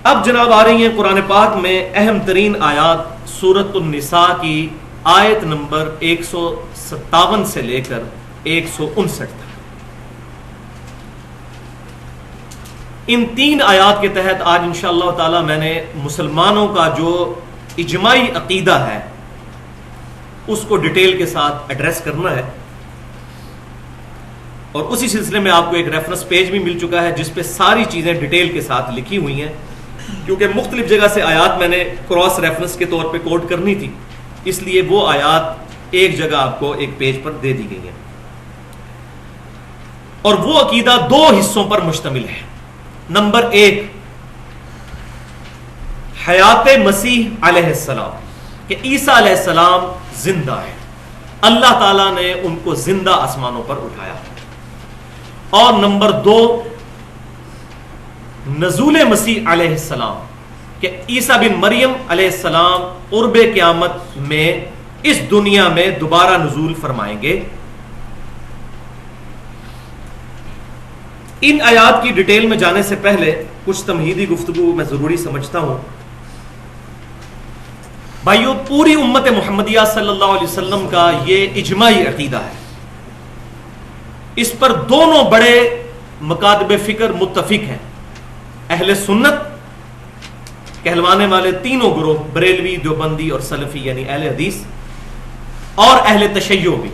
اب جناب آ رہی ہیں قرآن پاک میں اہم ترین آیات سورۃ النساء کی آیت نمبر 157 سے لے کر 159 تک. ان تین آیات کے تحت آج انشاءاللہ تعالی میں نے مسلمانوں کا جو اجماعی عقیدہ ہے اس کو ڈیٹیل کے ساتھ ایڈریس کرنا ہے. اور اسی سلسلے میں آپ کو ایک ریفرنس پیج بھی مل چکا ہے جس پہ ساری چیزیں ڈیٹیل کے ساتھ لکھی ہوئی ہیں، کیونکہ مختلف جگہ سے آیات میں نے کراس ریفرنس کے طور پہ کوٹ کرنی تھی، اس لیے وہ آیات ایک جگہ آپ کو ایک پیج پر دے دی گئی ہیں. اور وہ عقیدہ دو حصوں پر مشتمل ہے. نمبر 1، حیات مسیح علیہ السلام، کہ عیسیٰ علیہ السلام زندہ ہے، اللہ تعالیٰ نے ان کو زندہ آسمانوں پر اٹھایا. اور نمبر 2، نزول مسیح علیہ السلام، کہ عیسیٰ بن مریم علیہ السلام قرب قیامت میں اس دنیا میں دوبارہ نزول فرمائیں گے. ان آیات کی ڈیٹیل میں جانے سے پہلے کچھ تمہیدی گفتگو میں ضروری سمجھتا ہوں. بھائیو، پوری امت محمدیہ صلی اللہ علیہ وسلم کا یہ اجماعی عقیدہ ہے. اس پر دونوں بڑے مکاتب فکر متفق ہیں. اہل سنت کہلوانے والے تینوں گروہ، بریلوی، دیوبندی اور سلفی یعنی اہل حدیث، اور اہل تشیع بھی،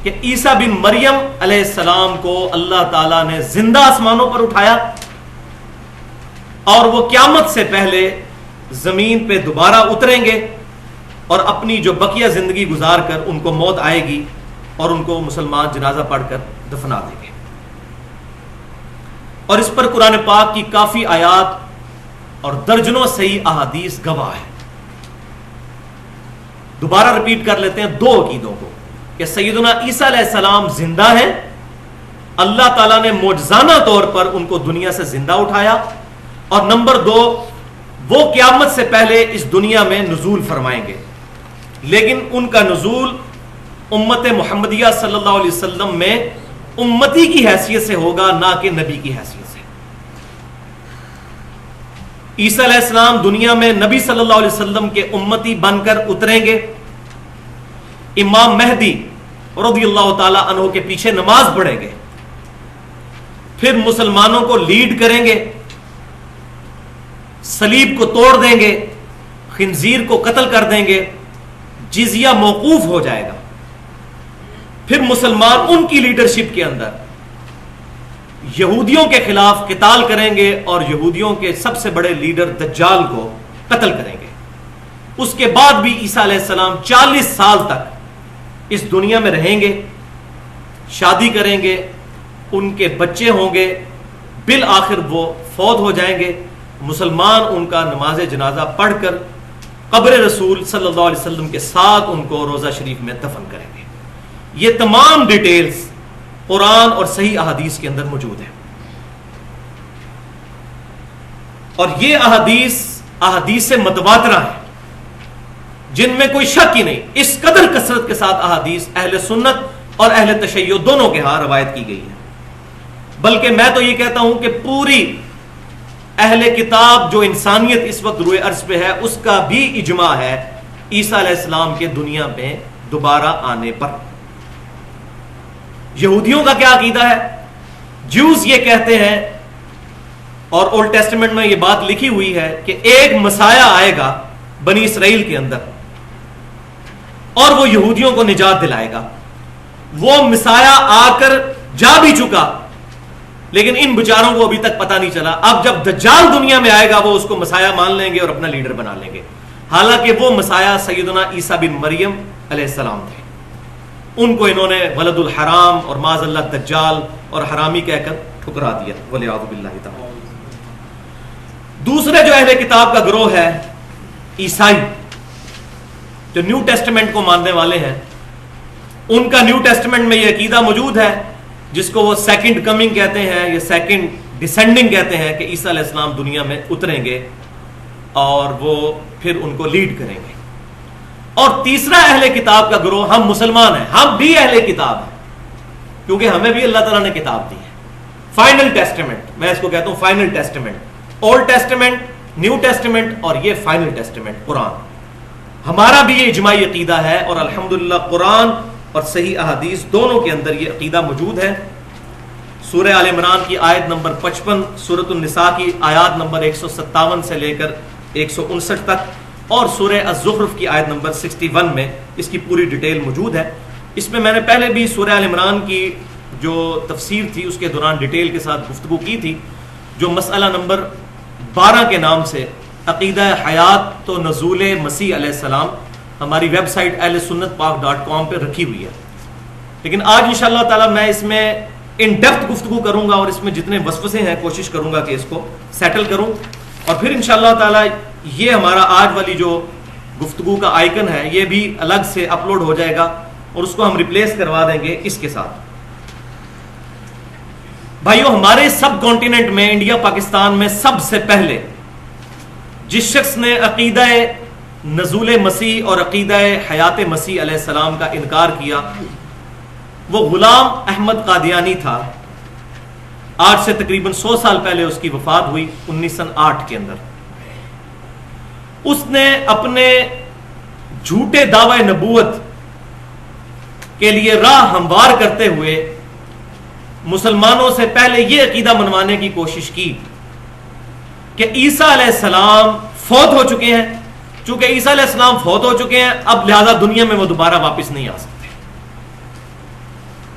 کہ عیسیٰ بن مریم علیہ السلام کو اللہ تعالیٰ نے زندہ آسمانوں پر اٹھایا اور وہ قیامت سے پہلے زمین پہ دوبارہ اتریں گے اور اپنی جو بقیہ زندگی گزار کر ان کو موت آئے گی اور ان کو مسلمان جنازہ پڑھ کر دفنا دیں گے. اور اس پر قرآن پاک کی کافی آیات اور درجنوں صحیح احادیث گواہ ہے. دوبارہ رپیٹ کر لیتے ہیں دو عقیدوں کو، کہ سیدنا عیسیٰ علیہ السلام زندہ ہیں، اللہ تعالیٰ نے معجزانہ طور پر ان کو دنیا سے زندہ اٹھایا. اور نمبر 2، وہ قیامت سے پہلے اس دنیا میں نزول فرمائیں گے، لیکن ان کا نزول امت محمدیہ صلی اللہ علیہ وسلم میں امتی کی حیثیت سے ہوگا، نہ کہ نبی کی حیثیت سے. عیسیٰ علیہ السلام دنیا میں نبی صلی اللہ علیہ وسلم کے امتی بن کر اتریں گے، امام مہدی رضی اللہ تعالی عنہ کے پیچھے نماز پڑھیں گے، پھر مسلمانوں کو لیڈ کریں گے، صلیب کو توڑ دیں گے، خنزیر کو قتل کر دیں گے، جزیہ موقوف ہو جائے گا. پھر مسلمان ان کی لیڈرشپ کے اندر یہودیوں کے خلاف قتال کریں گے اور یہودیوں کے سب سے بڑے لیڈر دجال کو قتل کریں گے. اس کے بعد بھی عیسیٰ علیہ السلام 40 سال تک اس دنیا میں رہیں گے، شادی کریں گے، ان کے بچے ہوں گے، بالآخر وہ فوت ہو جائیں گے. مسلمان ان کا نماز جنازہ پڑھ کر قبر رسول صلی اللہ علیہ وسلم کے ساتھ ان کو روضہ شریف میں دفن کریں گے. یہ تمام ڈیٹیلز قرآن اور صحیح احادیث کے اندر موجود ہیں. اور یہ احادیث متواترہ ہیں جن میں کوئی شک ہی نہیں. اس قدر کثرت کے ساتھ احادیث اہل سنت اور اہل تشیع دونوں کے ہاں روایت کی گئی ہے. بلکہ میں تو یہ کہتا ہوں کہ پوری اہل کتاب جو انسانیت اس وقت روئے ارض پہ ہے اس کا بھی اجماع ہے عیسیٰ علیہ السلام کے دنیا میں دوبارہ آنے پر. یہودیوں کا کیا عقیدہ ہے؟ جیوز یہ کہتے ہیں، اور اولڈ ٹیسٹمنٹ میں یہ بات لکھی ہوئی ہے، کہ ایک مسایہ آئے گا بنی اسرائیل کے اندر اور وہ یہودیوں کو نجات دلائے گا. وہ مسایہ آ کر جا بھی چکا، لیکن ان بیچاروں کو ابھی تک پتہ نہیں چلا. اب جب دجال دنیا میں آئے گا وہ اس کو مسایہ مان لیں گے اور اپنا لیڈر بنا لیں گے. حالانکہ وہ مسایہ سیدنا عیسیٰ بن مریم علیہ السلام تھے. ان کو انہوں نے ولد الحرام اور معاذ اللہ دجال اور حرامی کہہ کر ٹھکرا دیا، والعیاذ باللہ تعالی. دوسرے جو اہل کتاب کا گروہ ہے عیسائی، جو نیو ٹیسٹمنٹ کو ماننے والے ہیں، ان کا نیو ٹیسٹمنٹ میں یہ عقیدہ موجود ہے جس کو وہ سیکنڈ کمنگ کہتے ہیں یا سیکنڈ ڈسینڈنگ کہتے ہیں، کہ عیسیٰ علیہ السلام دنیا میں اتریں گے اور وہ پھر ان کو لیڈ کریں گے. اور تیسرا اہل کتاب کا گروہ، ہم مسلمان ہیں، ہم بھی اہل کتاب ہیں کیونکہ ہمیں بھی اللہ تعالیٰ نے کتاب دی ہے. فائنل ٹیسٹمنٹ، میں اس کو کہتا ہوں final testament, old testament, new testament اور یہ فائنل ٹیسٹمنٹ قرآن. ہمارا بھی یہ اجماعی عقیدہ ہے اور الحمدللہ قرآن اور صحیح احادیث دونوں کے اندر یہ عقیدہ موجود ہے. سورہ آل عمران کی آیت نمبر 55، سورۃ النساء کی آیات نمبر 157 سے لے کر 159 تک اور سورہ الزخرف کی آیت نمبر 61 میں اس کی پوری ڈیٹیل موجود ہے. اس میں نے پہلے بھی سورہ آل عمران کی جو تفسیر تھی اس کے دوران ڈیٹیل کے ساتھ گفتگو کی تھی، جو مسئلہ نمبر 12 کے نام سے عقیدہ حیات و نزول مسیح علیہ السلام ہماری ویب سائٹ اہل سنت پاک.com پہ رکھی ہوئی ہے. لیکن آج انشاءاللہ تعالی میں اس میں ان ڈیپتھ گفتگو کروں گا اور اس میں جتنے وسوسے ہیں کوشش کروں گا کہ اس کو سیٹل کروں، اور پھر انشاءاللہ تعالی یہ ہمارا آج والی جو گفتگو کا آئیکن ہے یہ بھی الگ سے اپلوڈ ہو جائے گا اور اس کو ہم ریپلیس کروا دیں گے اس کے ساتھ. بھائیو، ہمارے سب کانٹیننٹ میں، انڈیا پاکستان میں سب سے پہلے جس شخص نے عقیدہ نزول مسیح اور عقیدہ حیات مسیح علیہ السلام کا انکار کیا وہ غلام احمد قادیانی تھا. آج سے تقریباً 100 سال پہلے اس کی وفات ہوئی 1908 کے اندر. اس نے اپنے جھوٹے دعوی نبوت کے لیے راہ ہموار کرتے ہوئے مسلمانوں سے پہلے یہ عقیدہ منوانے کی کوشش کی کہ عیسیٰ علیہ السلام فوت ہو چکے ہیں. چونکہ عیسیٰ علیہ السلام فوت ہو چکے ہیں اب لہذا دنیا میں وہ دوبارہ واپس نہیں آ سکتے.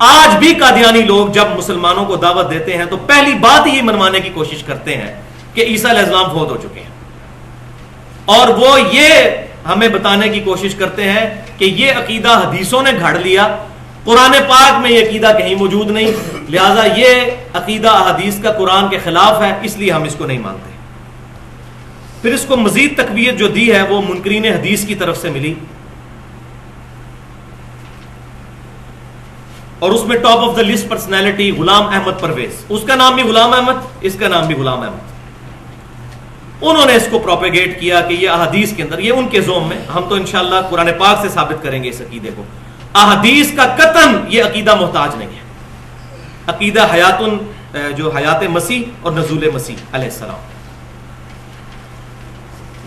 آج بھی قادیانی لوگ جب مسلمانوں کو دعوت دیتے ہیں تو پہلی بات ہی منوانے کی کوشش کرتے ہیں کہ عیسیٰ علیہ السلام فوت ہو چکے ہیں، اور وہ یہ ہمیں بتانے کی کوشش کرتے ہیں کہ یہ عقیدہ حدیثوں نے گھڑ لیا، قرآن پاک میں یہ عقیدہ کہیں موجود نہیں، لہذا یہ عقیدہ حدیث کا قرآن کے خلاف ہے، اس لیے ہم اس کو نہیں مانتے. پھر اس کو مزید تقویت جو دی ہے وہ منکرین حدیث کی طرف سے ملی، اور اس میں top of the list personality Ghulam Ahmad Pervez, اس کا نام بھی غلام احمد، اس کا نام بھی غلام احمد. انہوں نے اس کو پروپیگیٹ کیا کہ یہ احادیث کے اندر، یہ ان کے زوم میں، ہم تو انشاءاللہ قرآن پاک سے ثابت کریں گے اس عقیدے کو، احادیث کا قطعاً یہ عقیدہ محتاج نہیں ہے. عقیدہ جو حیات مسیح اور نزول مسیح علیہ السلام.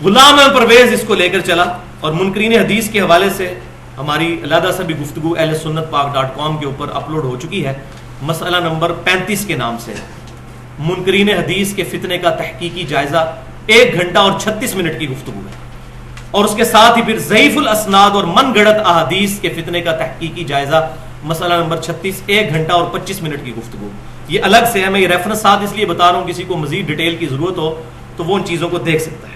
غلام احمد پرویز اس کو لے کر چلا، اور منکرین حدیث کے حوالے سے ہماری علیحدہ سے بھی گفتگو اہل سنت پاک.com کے اوپر اپلوڈ ہو چکی ہے. مسئلہ نمبر 35 کے نام سے منکرین حدیث کے فتنے کا تحقیقی جائزہ 1 گھنٹہ اور 36 منٹ کی گفتگو ہے، اور اس کے ساتھ ہی پھر ضعیف الاسناد اور من گڑت احادیث کے فتنے کا تحقیقی جائزہ مسئلہ نمبر 36 1 گھنٹہ اور 25 منٹ کی گفتگو. یہ الگ سے ہے، میں یہ ریفرنس ساتھ اس لیے بتا رہا ہوں کسی کو مزید ڈیٹیل کی ضرورت ہو تو وہ ان چیزوں کو دیکھ سکتا ہے.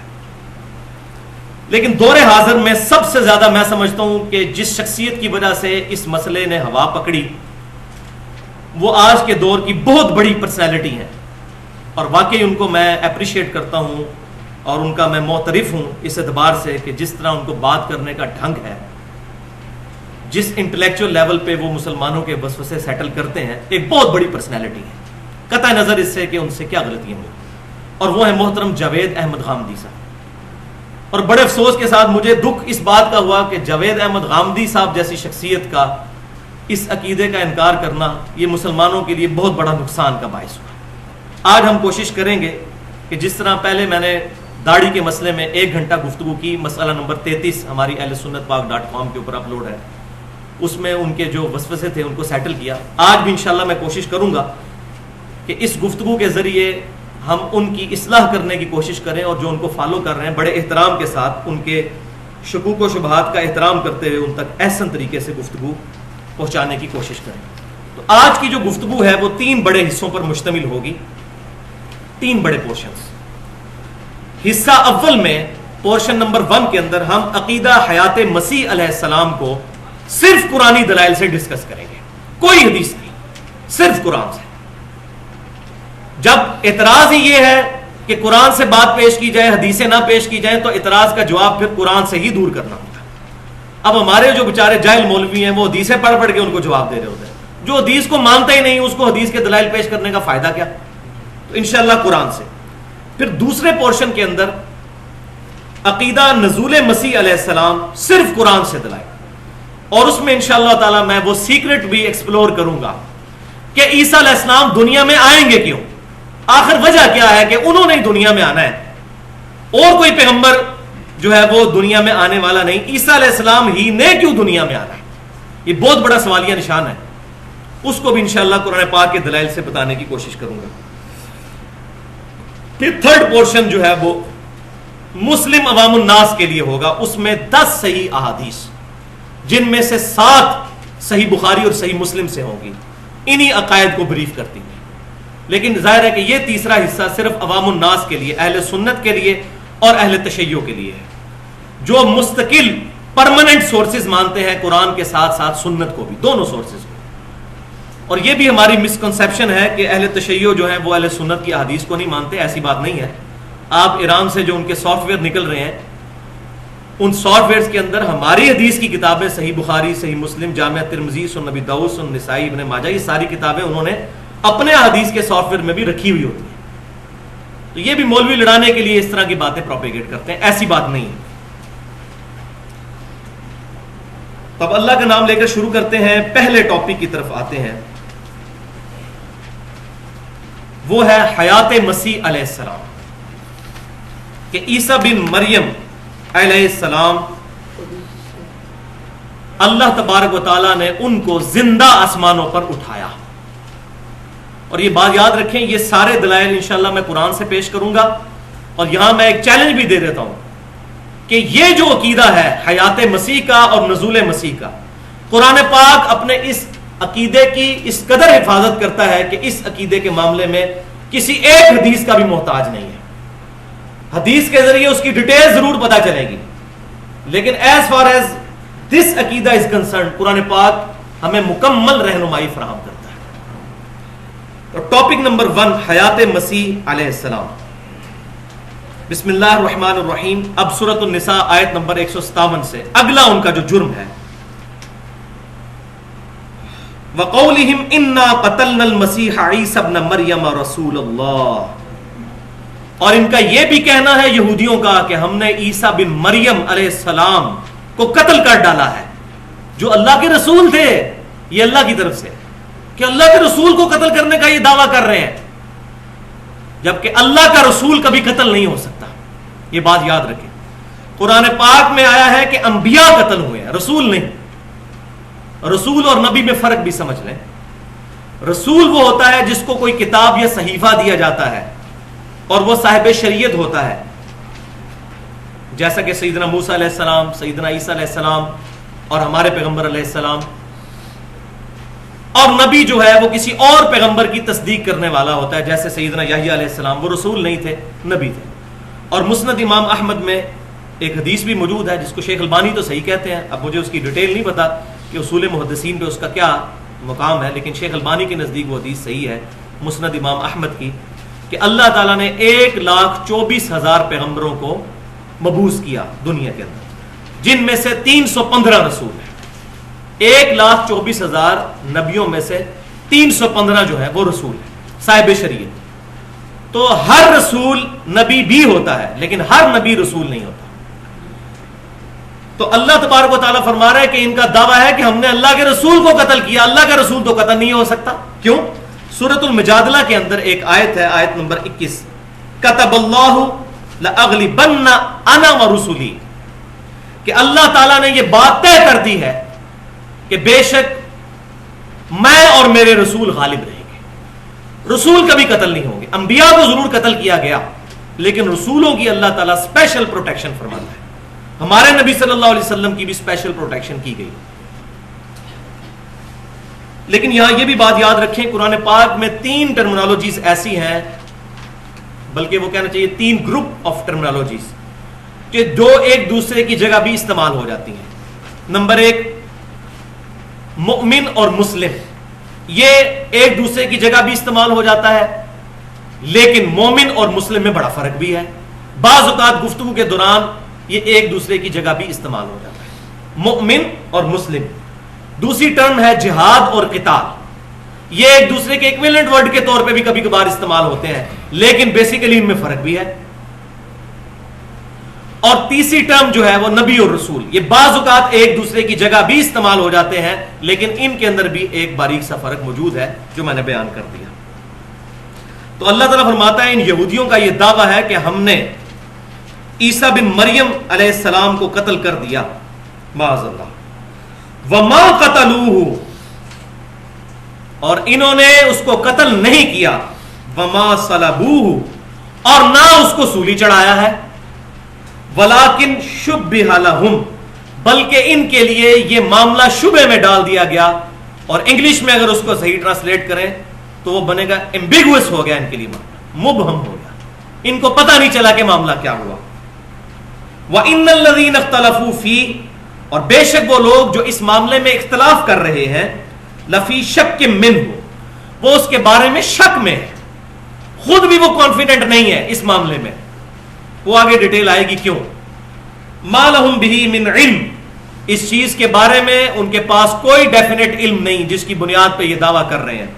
لیکن دور حاضر میں سب سے زیادہ میں سمجھتا ہوں کہ جس شخصیت کی وجہ سے اس مسئلے نے ہوا پکڑی وہ آج کے دور کی بہت بڑی پرسنالٹی ہیں، اور واقعی ان کو میں اپریشیٹ کرتا ہوں اور ان کا میں معترف ہوں اس اعتبار سے کہ جس طرح ان کو بات کرنے کا ڈھنگ ہے، جس انٹلیکچوئل لیول پہ وہ مسلمانوں کے وسوسے سیٹل کرتے ہیں، ایک بہت بڑی پرسنالٹی ہے قطع نظر اس سے کہ ان سے کیا غلطیاں ہوئی. اور وہ ہے محترم جاوید احمد غامدی صاحب. اور بڑے افسوس کے ساتھ مجھے دکھ اس بات کا ہوا کہ جاوید احمد غامدی صاحب جیسی شخصیت کا اس عقیدے کا انکار کرنا یہ مسلمانوں کے لیے بہت بڑا نقصان کا باعث ہوا. آج ہم کوشش کریں گے کہ جس طرح پہلے میں نے داڑھی کے مسئلے میں 1 گھنٹہ گفتگو کی، مسئلہ نمبر 33 ہماری اہل سنت پاک.com کے اوپر اپلوڈ ہے، اس میں ان کے جو وسوسے تھے ان کو سیٹل کیا. آج بھی انشاءاللہ میں کوشش کروں گا کہ اس گفتگو کے ذریعے ہم ان کی اصلاح کرنے کی کوشش کریں، اور جو ان کو فالو کر رہے ہیں بڑے احترام کے ساتھ ان کے شکوک و شبہات کا احترام کرتے ہوئے ان تک احسن طریقے سے گفتگو پہنچانے کی کوشش کریں. تو آج کی جو گفتگو ہے وہ 3 بڑے حصوں پر مشتمل ہوگی، 3 بڑے پورشنز. حصہ اول میں پورشن نمبر 1 کے اندر ہم عقیدہ حیات مسیح علیہ السلام کو صرف قرآنی دلائل سے ڈسکس کریں گے، کوئی حدیث نہیں، صرف قرآن سے. جب اعتراض ہی یہ ہے کہ قرآن سے بات پیش کی جائے حدیثیں نہ پیش کی جائیں تو اعتراض کا جواب پھر قرآن سے ہی دور کرنا ہوتا ہے. اب ہمارے جو بیچارے جاہل مولوی ہیں وہ حدیثیں پڑھ پڑھ کے ان کو جواب دے رہے ہوتے ہیں، جو حدیث کو مانتا ہی نہیں اس کو حدیث کے دلائل پیش کرنے کا فائدہ کیا. تو انشاءاللہ قرآن سے. پھر دوسرے پورشن کے اندر عقیدہ نزول مسیح علیہ السلام صرف قرآن سے دلائل، اور اس میں انشاءاللہ تعالی میں وہ سیکرٹ بھی ایکسپلور کروں گا کہ عیسیٰ علیہ السلام دنیا میں آئیں گے کیوں. آخر وجہ کیا ہے کہ انہوں نے ہی دنیا میں آنا ہے، اور کوئی پیغمبر جو ہے وہ دنیا میں آنے والا نہیں، عیسیٰ علیہ السلام ہی نے کیوں دنیا میں آنا ہے؟ یہ بہت بڑا سوالیہ نشان ہے، اس کو بھی انشاءاللہ قرآن پاک کے دلائل سے بتانے کی کوشش کروں گا۔ پھر تھرڈ پورشن جو ہے وہ مسلم عوام الناس کے لیے ہوگا، اس میں 10 صحیح احادیث، جن میں سے 7 صحیح بخاری اور صحیح مسلم سے ہوں گی، انہی عقائد کو بریف کرتی ہیں۔ لیکن ظاہر ہے کہ یہ تیسرا حصہ صرف عوام الناس کے لیے، اہل سنت کے لیے اور اہل تشیع کے لیے ہے، جو مستقل پرماننٹ سورسز مانتے ہیں قرآن کے ساتھ ساتھ سنت کو بھی، دونوں سورسز کو۔ اور یہ بھی ہماری مسکنسیپشن ہے کہ اہل تشیع جو ہیں وہ اہل سنت کی احادیث کو نہیں مانتے، ایسی بات نہیں ہے۔ آپ ایران سے جو ان کے سافٹ ویئر نکل رہے ہیں، ان سافٹ ویئرز کے اندر ہماری حدیث کی کتابیں، صحیح بخاری، صحیح مسلم، جامع ترمذی، سنن نبی داؤد، سنن نسائی، ابن ماجہ، یہ ساری کتابیں انہوں نے اپنے حدیث کے سافٹ ویئر میں بھی رکھی ہوئی ہوتی ہیں۔ تو یہ بھی مولوی لڑانے کے لیے اس طرح کی باتیں پروپیگیٹ کرتے ہیں، ایسی بات نہیں ہے۔ تو اب اللہ کا نام لے کر شروع کرتے ہیں، پہلے ٹاپک کی طرف آتے ہیں، وہ ہے حیات مسیح علیہ السلام، کہ عیسیٰ بن مریم علیہ السلام اللہ تبارک و تعالیٰ نے ان کو زندہ آسمانوں پر اٹھایا۔ اور یہ بات یاد رکھیں، یہ سارے دلائل انشاءاللہ میں قرآن سے پیش کروں گا، اور یہاں میں ایک چیلنج بھی دے دیتا ہوں کہ یہ جو عقیدہ ہے حیات مسیح کا اور نزول مسیح کا، قرآن پاک اپنے اس عقیدے کی اس قدر حفاظت کرتا ہے کہ اس عقیدے کے معاملے میں کسی ایک حدیث کا بھی محتاج نہیں ہے۔ حدیث کے ذریعے اس کی ڈیٹیل ضرور پتا چلے گی، لیکن ایز فار ایز دس عقیدہ از کنسرن، قرآن پاک ہمیں مکمل رہنمائی فراہم کرتا ہے۔ تو ٹاپک نمبر 1، حیات مسیح علیہ السلام۔ بسم اللہ الرحمن الرحیم۔ اب سورۃ النساء آیت نمبر 157 سے اگلا ان کا جو جرم ہے، وَقَوْلِهِمْ إِنَّا قَتَلْنَا الْمَسِيحَ عِيسَى ابْنَ مَرْيَمَ رَسُولَ اللَّهِ، اور ان کا یہ بھی کہنا ہے یہودیوں کا کہ ہم نے عیسیٰ بن مریم علیہ السلام کو قتل کر ڈالا ہے، جو اللہ کے رسول تھے، یہ اللہ کی طرف سے کہ اللہ کے رسول کو قتل کرنے کا یہ دعویٰ کر رہے ہیں، جبکہ اللہ کا رسول کبھی قتل نہیں ہو سکتا۔ یہ بات یاد رکھیں، قرآن پاک میں آیا ہے کہ انبیاء قتل ہوئے ہیں، رسول نہیں۔ رسول اور نبی میں فرق بھی سمجھ لیں۔ رسول وہ ہوتا ہے جس کو کوئی کتاب یا صحیفہ دیا جاتا ہے اور وہ صاحب شریعت ہوتا ہے، جیسا کہ سیدنا موسیٰ علیہ السلام، سیدنا عیسیٰ علیہ السلام اور ہمارے پیغمبر علیہ السلام۔ اور نبی جو ہے وہ کسی اور پیغمبر کی تصدیق کرنے والا ہوتا ہے، جیسے سیدنا یحییٰ علیہ السلام، وہ رسول نہیں تھے، نبی تھے۔ اور مسند امام احمد میں ایک حدیث بھی موجود ہے جس کو شیخ البانی تو صحیح کہتے ہیں، اب مجھے اس کی ڈیٹیل نہیں پتا کہ اصول محدثین پہ اس کا کیا مقام ہے، لیکن شیخ البانی کے نزدیک وہ حدیث صحیح ہے مسند امام احمد کی، کہ اللہ تعالیٰ نے 1,24,000 پیغمبروں کو مبعوث کیا دنیا کے اندر، جن میں سے 315 رسول ہیں۔ 1,24,000 نبیوں میں سے 315 جو ہے وہ رسول ہیں، صاحب شریعت۔ تو ہر رسول نبی بھی ہوتا ہے، لیکن ہر نبی رسول نہیں ہوتا۔ تو اللہ تبارک و تعالیٰ فرما رہا ہے کہ ان کا دعویٰ ہے کہ ہم نے اللہ کے رسول کو قتل کیا، اللہ کا رسول تو قتل نہیں ہو سکتا۔ کیوں؟ سورۃ المجادلہ کے اندر ایک آیت ہے، آیت نمبر 21، کتب اللہ لأغلبن انا ورسلی، کہ اللہ تعالیٰ نے یہ بات طے کر دی ہے کہ بے شک میں اور میرے رسول غالب رہیں گے۔ رسول کبھی قتل نہیں ہوں گے، انبیاء کو ضرور قتل کیا گیا، لیکن رسولوں کی اللہ تعالیٰ اسپیشل پروٹیکشن فرماتا ہے۔ ہمارے نبی صلی اللہ علیہ وسلم کی بھی اسپیشل پروٹیکشن کی گئی۔ لیکن یہاں یہ بھی بات یاد رکھیں، قرآن پاک میں 3 ٹرمنالوجیز ایسی ہیں، بلکہ وہ کہنا چاہیے 3 گروپ آف ٹرمنالوجیز، کہ جو ایک دوسرے کی جگہ بھی استعمال ہو جاتی ہیں۔ نمبر 1، مؤمن اور مسلم، یہ ایک دوسرے کی جگہ بھی استعمال ہو جاتا ہے، لیکن مومن اور مسلم میں بڑا فرق بھی ہے۔ بعض اوقات گفتگو کے دوران یہ ایک دوسرے کی جگہ بھی استعمال ہو جاتا ہے، مؤمن اور مسلم۔ دوسری ٹرم ہے جہاد اور قتال، یہ ایک دوسرے کے ایکویلنٹ ورڈ کے طور پہ بھی کبھی کبھار استعمال ہوتے ہیں، لیکن بیسیکلی ان میں فرق بھی ہے۔ اور تیسری ٹرم جو ہے وہ نبی اور رسول، یہ بعض اوقات ایک دوسرے کی جگہ بھی استعمال ہو جاتے ہیں، لیکن ان کے اندر بھی ایک باریک سا فرق موجود ہے جو میں نے بیان کر دیا۔ تو اللہ تعالیٰ فرماتا ہے ان یہودیوں کا یہ دعویٰ ہے کہ ہم نے عیسیٰ بن مریم علیہ السلام کو قتل کر دیا، معاذ اللہ، وما قتلوہ، اور انہوں نے اس کو قتل نہیں کیا، وما صلبوہ، اور نہ اس کو سولی چڑھایا ہے، ولیکن شبہ لہم، بلکہ ان کے لیے یہ معاملہ شبہ میں ڈال دیا گیا، اور انگلش میں اگر اس کو صحیح ٹرانسلیٹ کریں تو وہ بنے گا ایمبیگوس ہو گیا، ان کے لیے مبہم ہو گیا، ان کو پتہ نہیں چلا کہ معاملہ کیا ہوا۔ وَإِنَّ الَّذِينَ اخْتَلَفُوا فِيهِ، اور بے شک وہ لوگ جو اس معاملے میں اختلاف کر رہے ہیں، لفی شک منہ، وہ اس کے بارے میں شک میں ہے، خود بھی وہ کانفیڈنٹ نہیں ہے اس معاملے میں، وہ آگے ڈیٹیل آئے گی کیوں۔ ما لہم بہ من علم، اس چیز کے بارے میں ان کے پاس کوئی ڈیفینیٹ علم نہیں جس کی بنیاد پہ یہ دعویٰ کر رہے ہیں،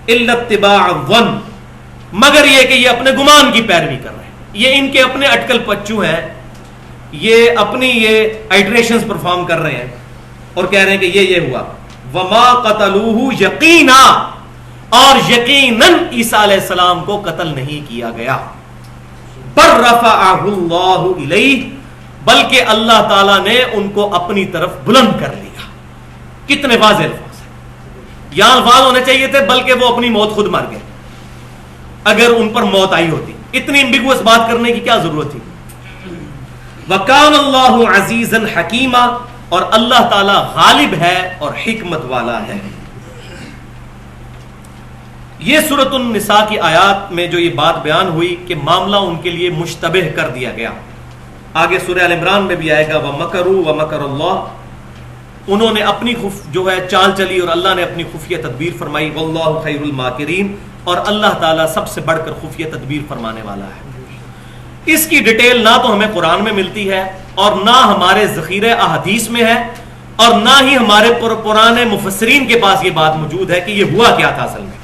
الا اتباع الظن، مگر یہ کہ یہ اپنے گمان کی پیروی کر رہے ہیں، یہ ان کے اپنے اٹکل پچو ہیں، یہ اپنی یہ آئٹریشنز پرفارم کر رہے ہیں اور کہہ رہے ہیں کہ یہ ہوا۔ وما قتلوہ یقینا، اور یقیناً عیسیٰ علیہ السلام کو قتل نہیں کیا گیا، بل رفعہ اللہ الیہ، بلکہ اللہ تعالیٰ نے ان کو اپنی طرف بلند کر لیا۔ کتنے واضح الفاظ ہیں، یہاں الفاظ ہونے چاہیے تھے بلکہ وہ اپنی موت خود مر گئے، اگر ان پر موت آئی ہوتی، اتنی ایمبیگوس بات کرنے کی کیا ضرورت تھی۔ وَكَانَ اللَّهُ عَزِيزًا حَكِيمًا، اور اللہ تعالیٰ غالب ہے اور حکمت والا ہے۔ یہ سورۃ النساء کی آیات میں جو یہ بات بیان ہوئی کہ معاملہ ان کے لیے مشتبہ کر دیا گیا، آگے سورہ ال عمران میں بھی آئے گا وَمَكَرُوا وَمَكَرَ اللَّهُ، انہوں نے اپنی جو ہے چال چلی اور اللہ نے اپنی خفیہ تدبیر فرمائی، وَاللَّهُ خَيْرُ الْمَاكِرِينَ، اور اللہ تعالیٰ سب سے بڑھ کر خفیہ تدبیر فرمانے والا ہے۔ اس کی ڈیٹیل نہ تو ہمیں قرآن میں ملتی ہے اور نہ ہمارے ذخیرہ احادیث میں ہے، اور نہ ہی ہمارے پرانے مفسرین کے پاس یہ بات موجود ہے کہ یہ ہوا کیا تھا اصل میں۔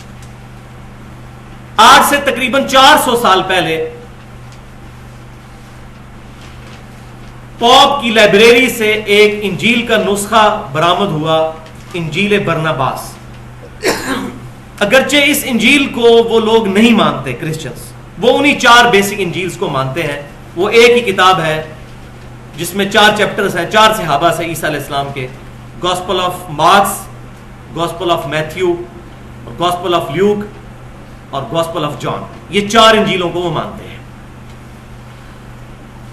آج سے تقریباً 400 سال پہلے پوپ کی لائبریری سے ایک انجیل کا نسخہ برآمد ہوا، انجیل برناباس۔ اگرچہ اس انجیل کو وہ لوگ نہیں مانتے، کرسچنز، وہ انہی 4 بیسک انجیلز کو مانتے ہیں۔ وہ ایک ہی کتاب ہے جس میں 4 چیپٹرز ہیں، 4 صحابہ سے عیسیٰ علیہ السلام کے، gospel of marks, gospel of Matthew, gospel of Luke اور گاسپل آف جان، یہ 4 انجیلوں کو وہ مانتے ہیں۔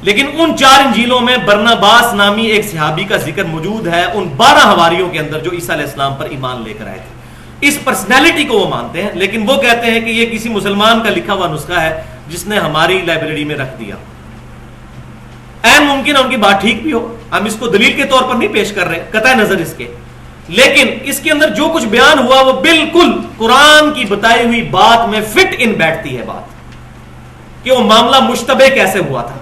لیکن ان 4 انجیلوں میں برناباس نامی ایک صحابی کا ذکر موجود ہے ان 12 حواریوں کے اندر جو عیسیٰ علیہ السلام پر ایمان لے کر آئے تھے۔ اس پرسنالٹی کو وہ مانتے ہیں، لیکن وہ کہتے ہیں کہ یہ کسی مسلمان کا لکھا ہوا نسخہ ہے جس نے ہماری لائبریری میں رکھ دیا۔ این ممکن ہے ان کی بات ٹھیک بھی ہو، ہم اس کو دلیل کے طور پر نہیں پیش کر رہے قطع نظر اس کے، لیکن اس کے اندر جو کچھ بیان ہوا وہ بالکل قرآن کی بتائی ہوئی بات میں فٹ ان بیٹھتی ہے بات، کہ وہ معاملہ مشتبہ کیسے ہوا تھا۔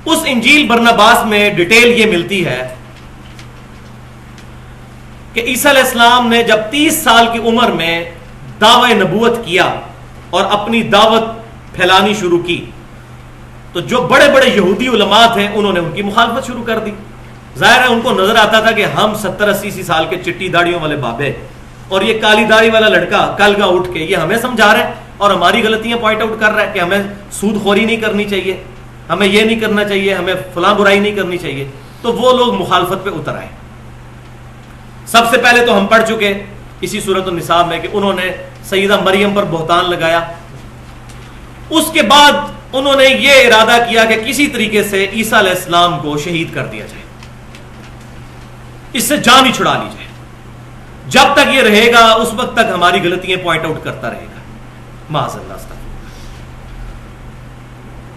اس انجیل برناباس میں ڈیٹیل یہ ملتی ہے کہ عیسیٰ علیہ السلام نے جب 30 سال کی عمر میں دعوی نبوت کیا اور اپنی دعوت پھیلانی شروع کی، تو جو بڑے بڑے یہودی علماء تھے انہوں نے ان کی مخالفت شروع کر دی۔ ظاہر ہے ان کو نظر آتا تھا کہ ہم 70-80 سال کے چٹی داڑیوں والے بابے اور یہ کالی داڑھی والا لڑکا کل کا اٹھ کے یہ ہمیں سمجھا رہا ہے اور ہماری غلطیاں پوائنٹ آؤٹ کر رہا ہے کہ ہمیں سود خوری نہیں کرنی چاہیے، ہمیں یہ نہیں کرنا چاہیے، ہمیں فلاں برائی نہیں کرنی چاہیے۔ تو وہ لوگ مخالفت پہ اتر آئے۔ سب سے پہلے تو ہم پڑھ چکے اسی سورۃ النساء میں کہ انہوں نے سیدہ مریم پر بہتان لگایا، اس کے بعد انہوں نے یہ ارادہ کیا کہ کسی طریقے سے عیسیٰ علیہ السلام کو شہید کر دیا جائے، اس سے جان ہی چھڑا لی جائے، جب تک یہ رہے گا اس وقت تک ہماری غلطیاں پوائنٹ آؤٹ کرتا رہے گا، معاذ اللہ۔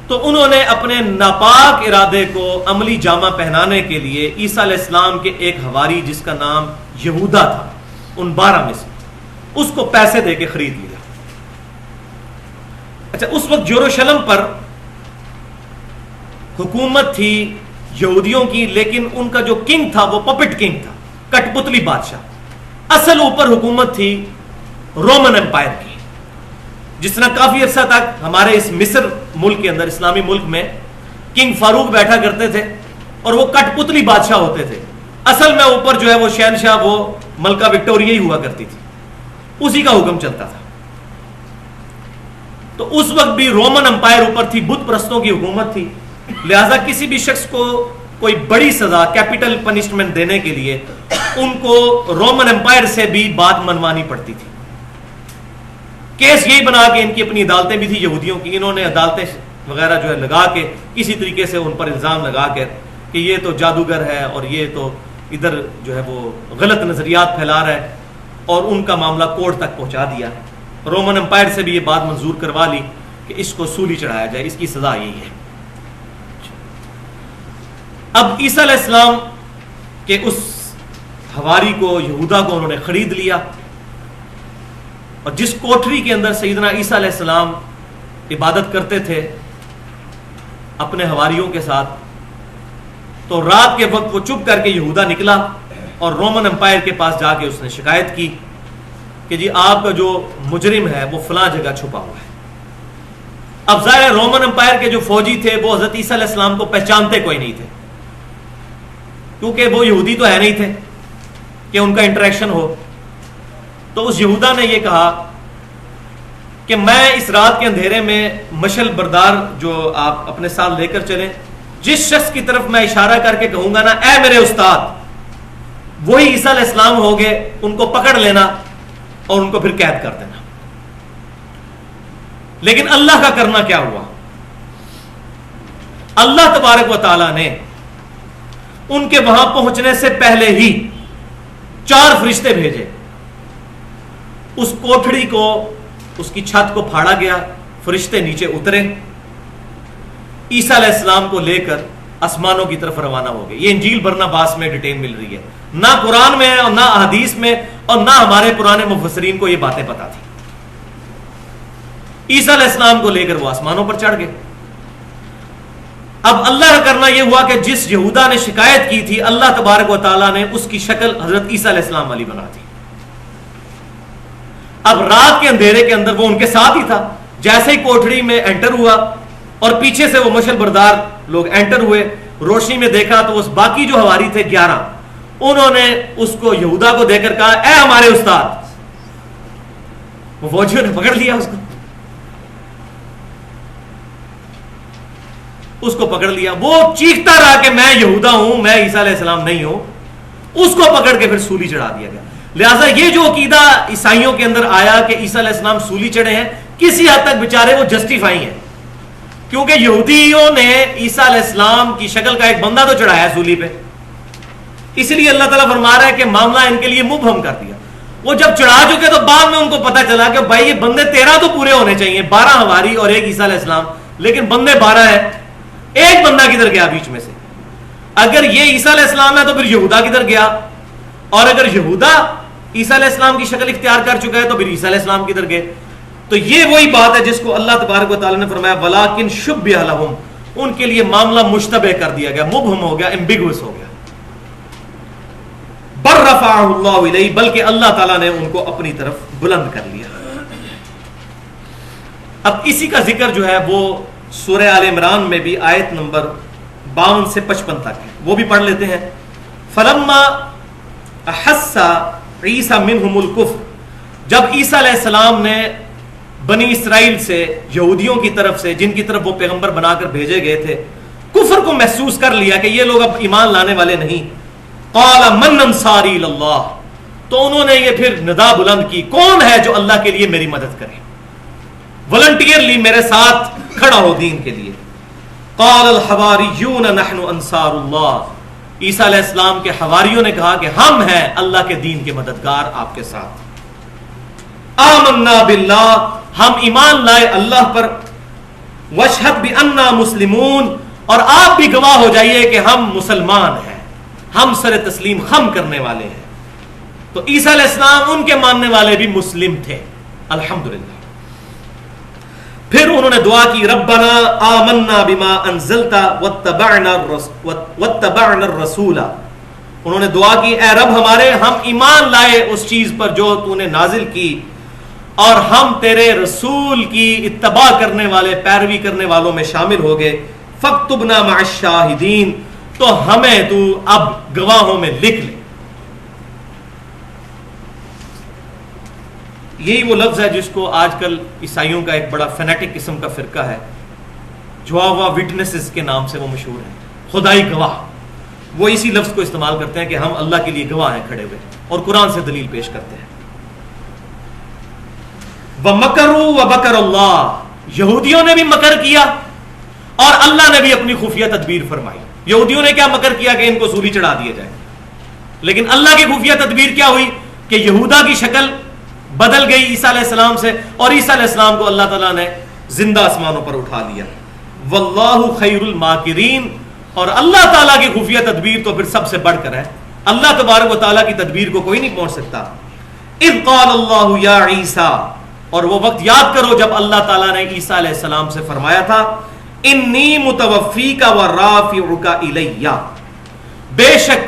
تو انہوں نے اپنے ناپاک ارادے کو عملی جامہ پہنانے کے لیے عیسیٰ علیہ السلام کے ایک حواری جس کا نام یہودا تھا، ان 12 میں سے، اس کو پیسے دے کے خرید لیا۔ اچھا، اس وقت یروشلم پر حکومت تھی یہودیوں کی، لیکن ان کا جو کنگ تھا وہ پپٹ کنگ تھا، کٹ پتلی بادشاہ۔ اصل اوپر حکومت تھی رومن امپائر کی، جس طرح کافی عرصہ تک ہمارے اس مصر ملک کے اندر، اسلامی ملک میں کنگ فاروق بیٹھا کرتے تھے اور وہ کٹ پتلی بادشاہ ہوتے تھے، اصل میں اوپر جو ہے وہ شہنشاہ، وہ ملکہ وکٹوریہ ہی ہوا کرتی تھی، اسی کا حکم چلتا تھا۔ تو اس وقت بھی رومن امپائر اوپر تھی، بت پرستوں کی حکومت تھی، لہذا کسی بھی شخص کو کوئی بڑی سزا، کیپٹل پنشمنٹ دینے کے لیے ان کو رومن امپائر سے بھی بات منوانی پڑتی تھی۔ کیس یہی بنا کے ان کی اپنی عدالتیں بھی تھی یہودیوں کی، انہوں نے عدالتیں وغیرہ جو ہے لگا کے کسی طریقے سے ان پر الزام لگا کے کہ یہ تو جادوگر ہے اور یہ تو ادھر جو ہے وہ غلط نظریات پھیلا رہا ہے، اور ان کا معاملہ کورٹ تک پہنچا دیا۔ رومن امپائر سے بھی یہ بات منظور کروا لی کہ اس کو سولی چڑھایا جائے، اس کی سزا یہی ہے۔ اب عیسیٰ علیہ السلام کے اس حواری کو، یہودا کو انہوں نے خرید لیا، اور جس کوٹری کے اندر سیدنا عیسیٰ علیہ السلام عبادت کرتے تھے اپنے حواریوں کے ساتھ، تو رات کے وقت وہ چپ کر کے یہودا نکلا اور رومن امپائر کے پاس جا کے اس نے شکایت کی کہ جی آپ کا جو مجرم ہے وہ فلاں جگہ چھپا ہوا ہے۔ اب ظاہر رومن امپائر کے جو فوجی تھے وہ حضرت عیسیٰ علیہ السلام کو پہچانتے کوئی نہیں تھے، کیونکہ وہ یہودی تو ہے نہیں تھے کہ ان کا انٹریکشن ہو۔ تو اس یہودا نے یہ کہا کہ میں اس رات کے اندھیرے میں مشل بردار جو آپ اپنے ساتھ لے کر چلیں، جس شخص کی طرف میں اشارہ کر کے کہوں گا نا اے میرے استاد، وہی عیسیٰ علیہ السلام ہوگے، ان کو پکڑ لینا اور ان کو پھر قید کر دینا۔ لیکن اللہ کا کرنا کیا ہوا؟ اللہ تبارک و تعالیٰ نے ان کے وہاں پہنچنے سے پہلے ہی 4 فرشتے بھیجے۔ اس کوٹھڑی کو، اس کی چھت کو پھاڑا گیا، فرشتے نیچے اترے، عیسیٰ علیہ السلام کو لے کر آسمانوں کی طرف روانہ ہو گئے۔ یہ انجیل برناباس میں ڈیٹیل مل رہی ہے، نہ قرآن میں اور نہ احادیث میں اور نہ ہمارے پرانے مفسرین کو یہ باتیں پتہ تھی۔ عیسیٰ علیہ السلام کو لے کر وہ آسمانوں پر چڑھ گئے۔ اب اللہ کا کرنا یہ ہوا کہ جس یہودا نے شکایت کی تھی، اللہ تبارک و تعالیٰ نے اس کی شکل حضرت عیسیٰ علیہ السلام والی بنا دی۔ اب رات کے اندھیرے کے اندر وہ ان کے ساتھ ہی تھا، جیسے ہی کوٹھڑی میں انٹر ہوا اور پیچھے سے وہ مشل بردار لوگ انٹر ہوئے، روشنی میں دیکھا تو اس باقی جو حواری تھے 11، انہوں نے اس کو یہودا کو دے کر کہا اے ہمارے استاد۔ وہ فوجیوں نے پکڑ لیا، اس کو پکڑ لیا، وہ چیختا رہا کہ میں یہودا ہوں، میں عیسیٰ علیہ السلام نہیں ہوں، اس کو پکڑ کے پھر سولی چڑھا دیا گیا۔ لہٰذا یہ جو عقیدہ عیسائیوں کے اندر آیا کہ عیسیٰ علیہ السلام سولی چڑھے ہیں، کسی حد تک بیچارے وہ جسٹیفائی ہیں، کیونکہ یہودیوں نے عیسیٰ علیہ السلام کی شکل کا ایک بندہ تو چڑھایا سولی پہ، اس لیے اللہ تعالیٰ فرما رہا ہے کہ معاملہ ان کے لیے مبہم کر دیا۔ وہ جب چڑھا چکے تو بعد میں ان کو پتا چلا کہ بھائی یہ بندے 13 تو پورے ہونے چاہیے، 12 حواری اور ایک عیسیٰ علیہ السلام، لیکن بندے 12 ہیں، ایک بندہ کدھر گیا بیچ میں سے؟ اگر یہ عیسیٰ علیہ السلام ہے تو پھر یہودا کدھر گیا؟ اور اگر یہودا عیسیٰ علیہ السلام کی شکل اختیار کر چکا ہے تو پھر عیسیٰ علیہ السلام کدھر گئے؟ تو یہ وہی بات ہے جس کو اللہ تبارک و تعالیٰ نے فرمایا وَلَٰكِن شُبِّهَ لَهُمْ، ان کے لیے معاملہ مشتبہ کر دیا گیا، مبہم ہو گیا، ایمبیگوس ہو گیا۔ بَل رَفَعَهُ اللَّهُ إِلَيْهِ، بلکہ اللہ تعالیٰ نے ان کو اپنی طرف بلند کر لیا۔ اب اسی کا ذکر جو ہے وہ سورہ آل عمران میں بھی آیت نمبر 52 سے 55 تک ہے، وہ بھی پڑھ لیتے ہیں۔ فَلَمَّا أَحَسَّ عِيسَىٰ مِنْهُمُ الْكُفْرَ، جب عیسیٰ علیہ السلام نے بنی اسرائیل سے، یہودیوں کی طرف سے جن کی طرف وہ پیغمبر بنا کر بھیجے گئے تھے، کفر کو محسوس کر لیا کہ یہ لوگ اب ایمان لانے والے نہیں، قَالَ مَنْ أَنصَارِي إِلَى اللَّهِ، تو انہوں نے یہ پھر ندا بلند کی، کون ہے جو اللہ کے لیے میری مدد کرے، والنٹیئرلی میرے ساتھ کھڑا ہو دین کے لیے۔ قَالَ الْحَوَارِيُّونَ نَحْنُ أَنصَارُ اللَّهِ، عیسیٰ علیہ السلام کے حواریوں نے کہا کہ ہم ہیں اللہ کے دین کے مددگار آپ کے ساتھ۔ آمنا باللہ، ہم ایمان لائے اللہ پر، واشہد بأننا مسلمون، اور آپ بھی گواہ ہو جائیے کہ ہم مسلمان ہیں، ہم سر تسلیم خم کرنے والے ہیں۔ تو عیسیٰ علیہ السلام ان کے ماننے والے بھی مسلم تھے، الحمدللہ۔ پھر انہوں نے دعا کی ربنا آمنا بما انزلت واتبعنا الرسول، انہوں نے دعا کی اے رب ہمارے، ہم ایمان لائے اس چیز پر جو تو نے نازل کی، اور ہم تیرے رسول کی اتباع کرنے والے، پیروی کرنے والوں میں شامل ہو گئے۔ فاکتبنا مع الشاہدین، تو ہمیں تو اب گواہوں میں لکھ لے۔ یہی وہ لفظ ہے جس کو آج کل عیسائیوں کا ایک بڑا فینیٹک قسم کا فرقہ ہے، جواوا وٹنسز کے نام سے وہ مشہور ہے، خدائی گواہ، وہ اسی لفظ کو استعمال کرتے ہیں کہ ہم اللہ کے لیے گواہ ہیں کھڑے ہوئے، اور قرآن سے دلیل پیش کرتے ہیں۔ وَمَكَرُوا وَبَكَرَ اللَّهُ، یہودیوں نے بھی مکر کیا اور اللہ نے بھی اپنی خفیہ تدبیر فرمائی۔ یہودیوں نے کیا مکر کیا کہ ان کو سولی چڑھا دیا جائے، لیکن اللہ کی خفیہ تدبیر کیا ہوئی کہ یہودا کی شکل بدل گئی عیسیٰ علیہ السلام سے، اور عیسیٰ علیہ السلام کو اللہ تعالیٰ نے زندہ آسمانوں پر اٹھا لیا۔ واللہ خیر الماکرین، اور اللہ تعالیٰ کی خفیہ تدبیر تو پھر سب سے بڑھ کر ہے، اللہ تبارک و تعالیٰ کی تدبیر کو کوئی نہیں پہنچ سکتا۔ اذ قال اللہ یا عیسیٰ، اور وہ وقت یاد کرو جب اللہ تعالیٰ نے عیسیٰ علیہ السلام سے فرمایا تھا انی متوفیک ورافعک الی، بے شک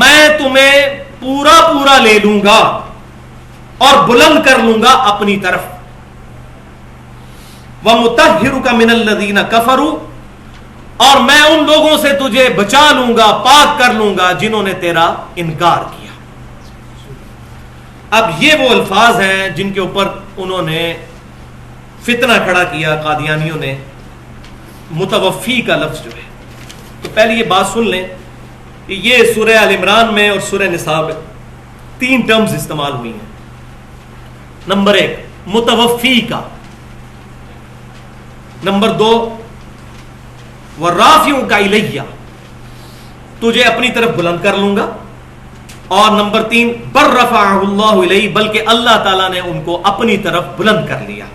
میں تمہیں پورا پورا لے لوں گا اور بلند کر لوں گا اپنی طرف، وَمُطَهِّرُكَ مِنَ الَّذِينَ كَفَرُوا، اور میں ان لوگوں سے تجھے بچا لوں گا، پاک کر لوں گا جنہوں نے تیرا انکار کیا۔ اب یہ وہ الفاظ ہیں جن کے اوپر انہوں نے فتنہ کھڑا کیا قادیانیوں نے، متوفی کا لفظ جو ہے۔ تو پہلے یہ بات سن لیں کہ یہ سورہ آل عمران میں اور سورہ نساء میں 3 ٹرمز استعمال ہوئی ہیں۔ نمبر 1 متوفی کا، نمبر 2 وَرَافِعُكَ إِلَيَّ، تجھے اپنی طرف بلند کر لوں گا، اور نمبر 3 بَلْ رَفَعَهُ اللَّهُ إِلَيْهِ، بلکہ اللہ تعالیٰ نے ان کو اپنی طرف بلند کر لیا۔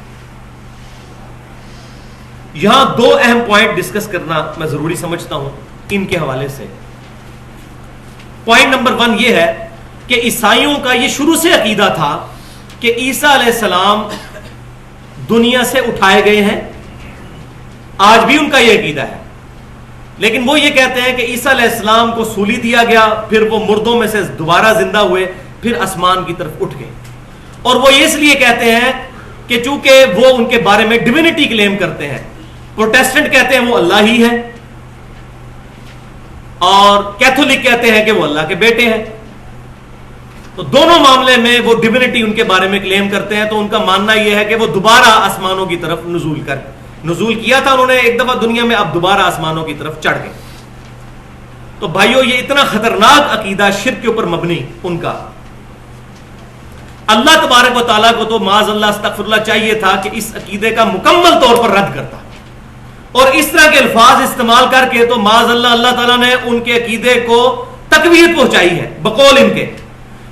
یہاں 2 اہم پوائنٹ ڈسکس کرنا میں ضروری سمجھتا ہوں ان کے حوالے سے۔ پوائنٹ نمبر 1 یہ ہے کہ عیسائیوں کا یہ شروع سے عقیدہ تھا کہ عیسیٰ علیہ السلام دنیا سے اٹھائے گئے ہیں، آج بھی ان کا یہ عقیدہ ہے، لیکن وہ یہ کہتے ہیں کہ عیسیٰ علیہ السلام کو سولی دیا گیا، پھر وہ مردوں میں سے دوبارہ زندہ ہوئے، پھر آسمان کی طرف اٹھ گئے، اور وہ اس لیے کہتے ہیں کہ چونکہ وہ ان کے بارے میں ڈیوینٹی کلیم کرتے ہیں۔ پروٹیسٹنٹ کہتے ہیں وہ اللہ ہی ہے، اور کیتھولک کہتے ہیں کہ وہ اللہ کے بیٹے ہیں، تو دونوں معاملے میں وہ ڈیوینٹی ان کے بارے میں کلیم کرتے ہیں۔ تو ان کا ماننا یہ ہے کہ وہ دوبارہ آسمانوں کی طرف نزول کیا تھا انہوں نے ایک دفعہ دنیا میں، اب دوبارہ آسمانوں کی طرف چڑھ گئے۔ تو بھائیو یہ اتنا خطرناک عقیدہ شرک کے اوپر مبنی ان کا، اللہ تبارک و تعالیٰ کو تو معاذ اللہ استغفر اللہ چاہیے تھا کہ اس عقیدے کا مکمل طور پر رد کرتا، اور اس طرح کے الفاظ استعمال کر کے تو معاذ اللہ اللہ تعالیٰ نے ان کے عقیدے کو تقویت پہنچائی ہے بقول ان کے،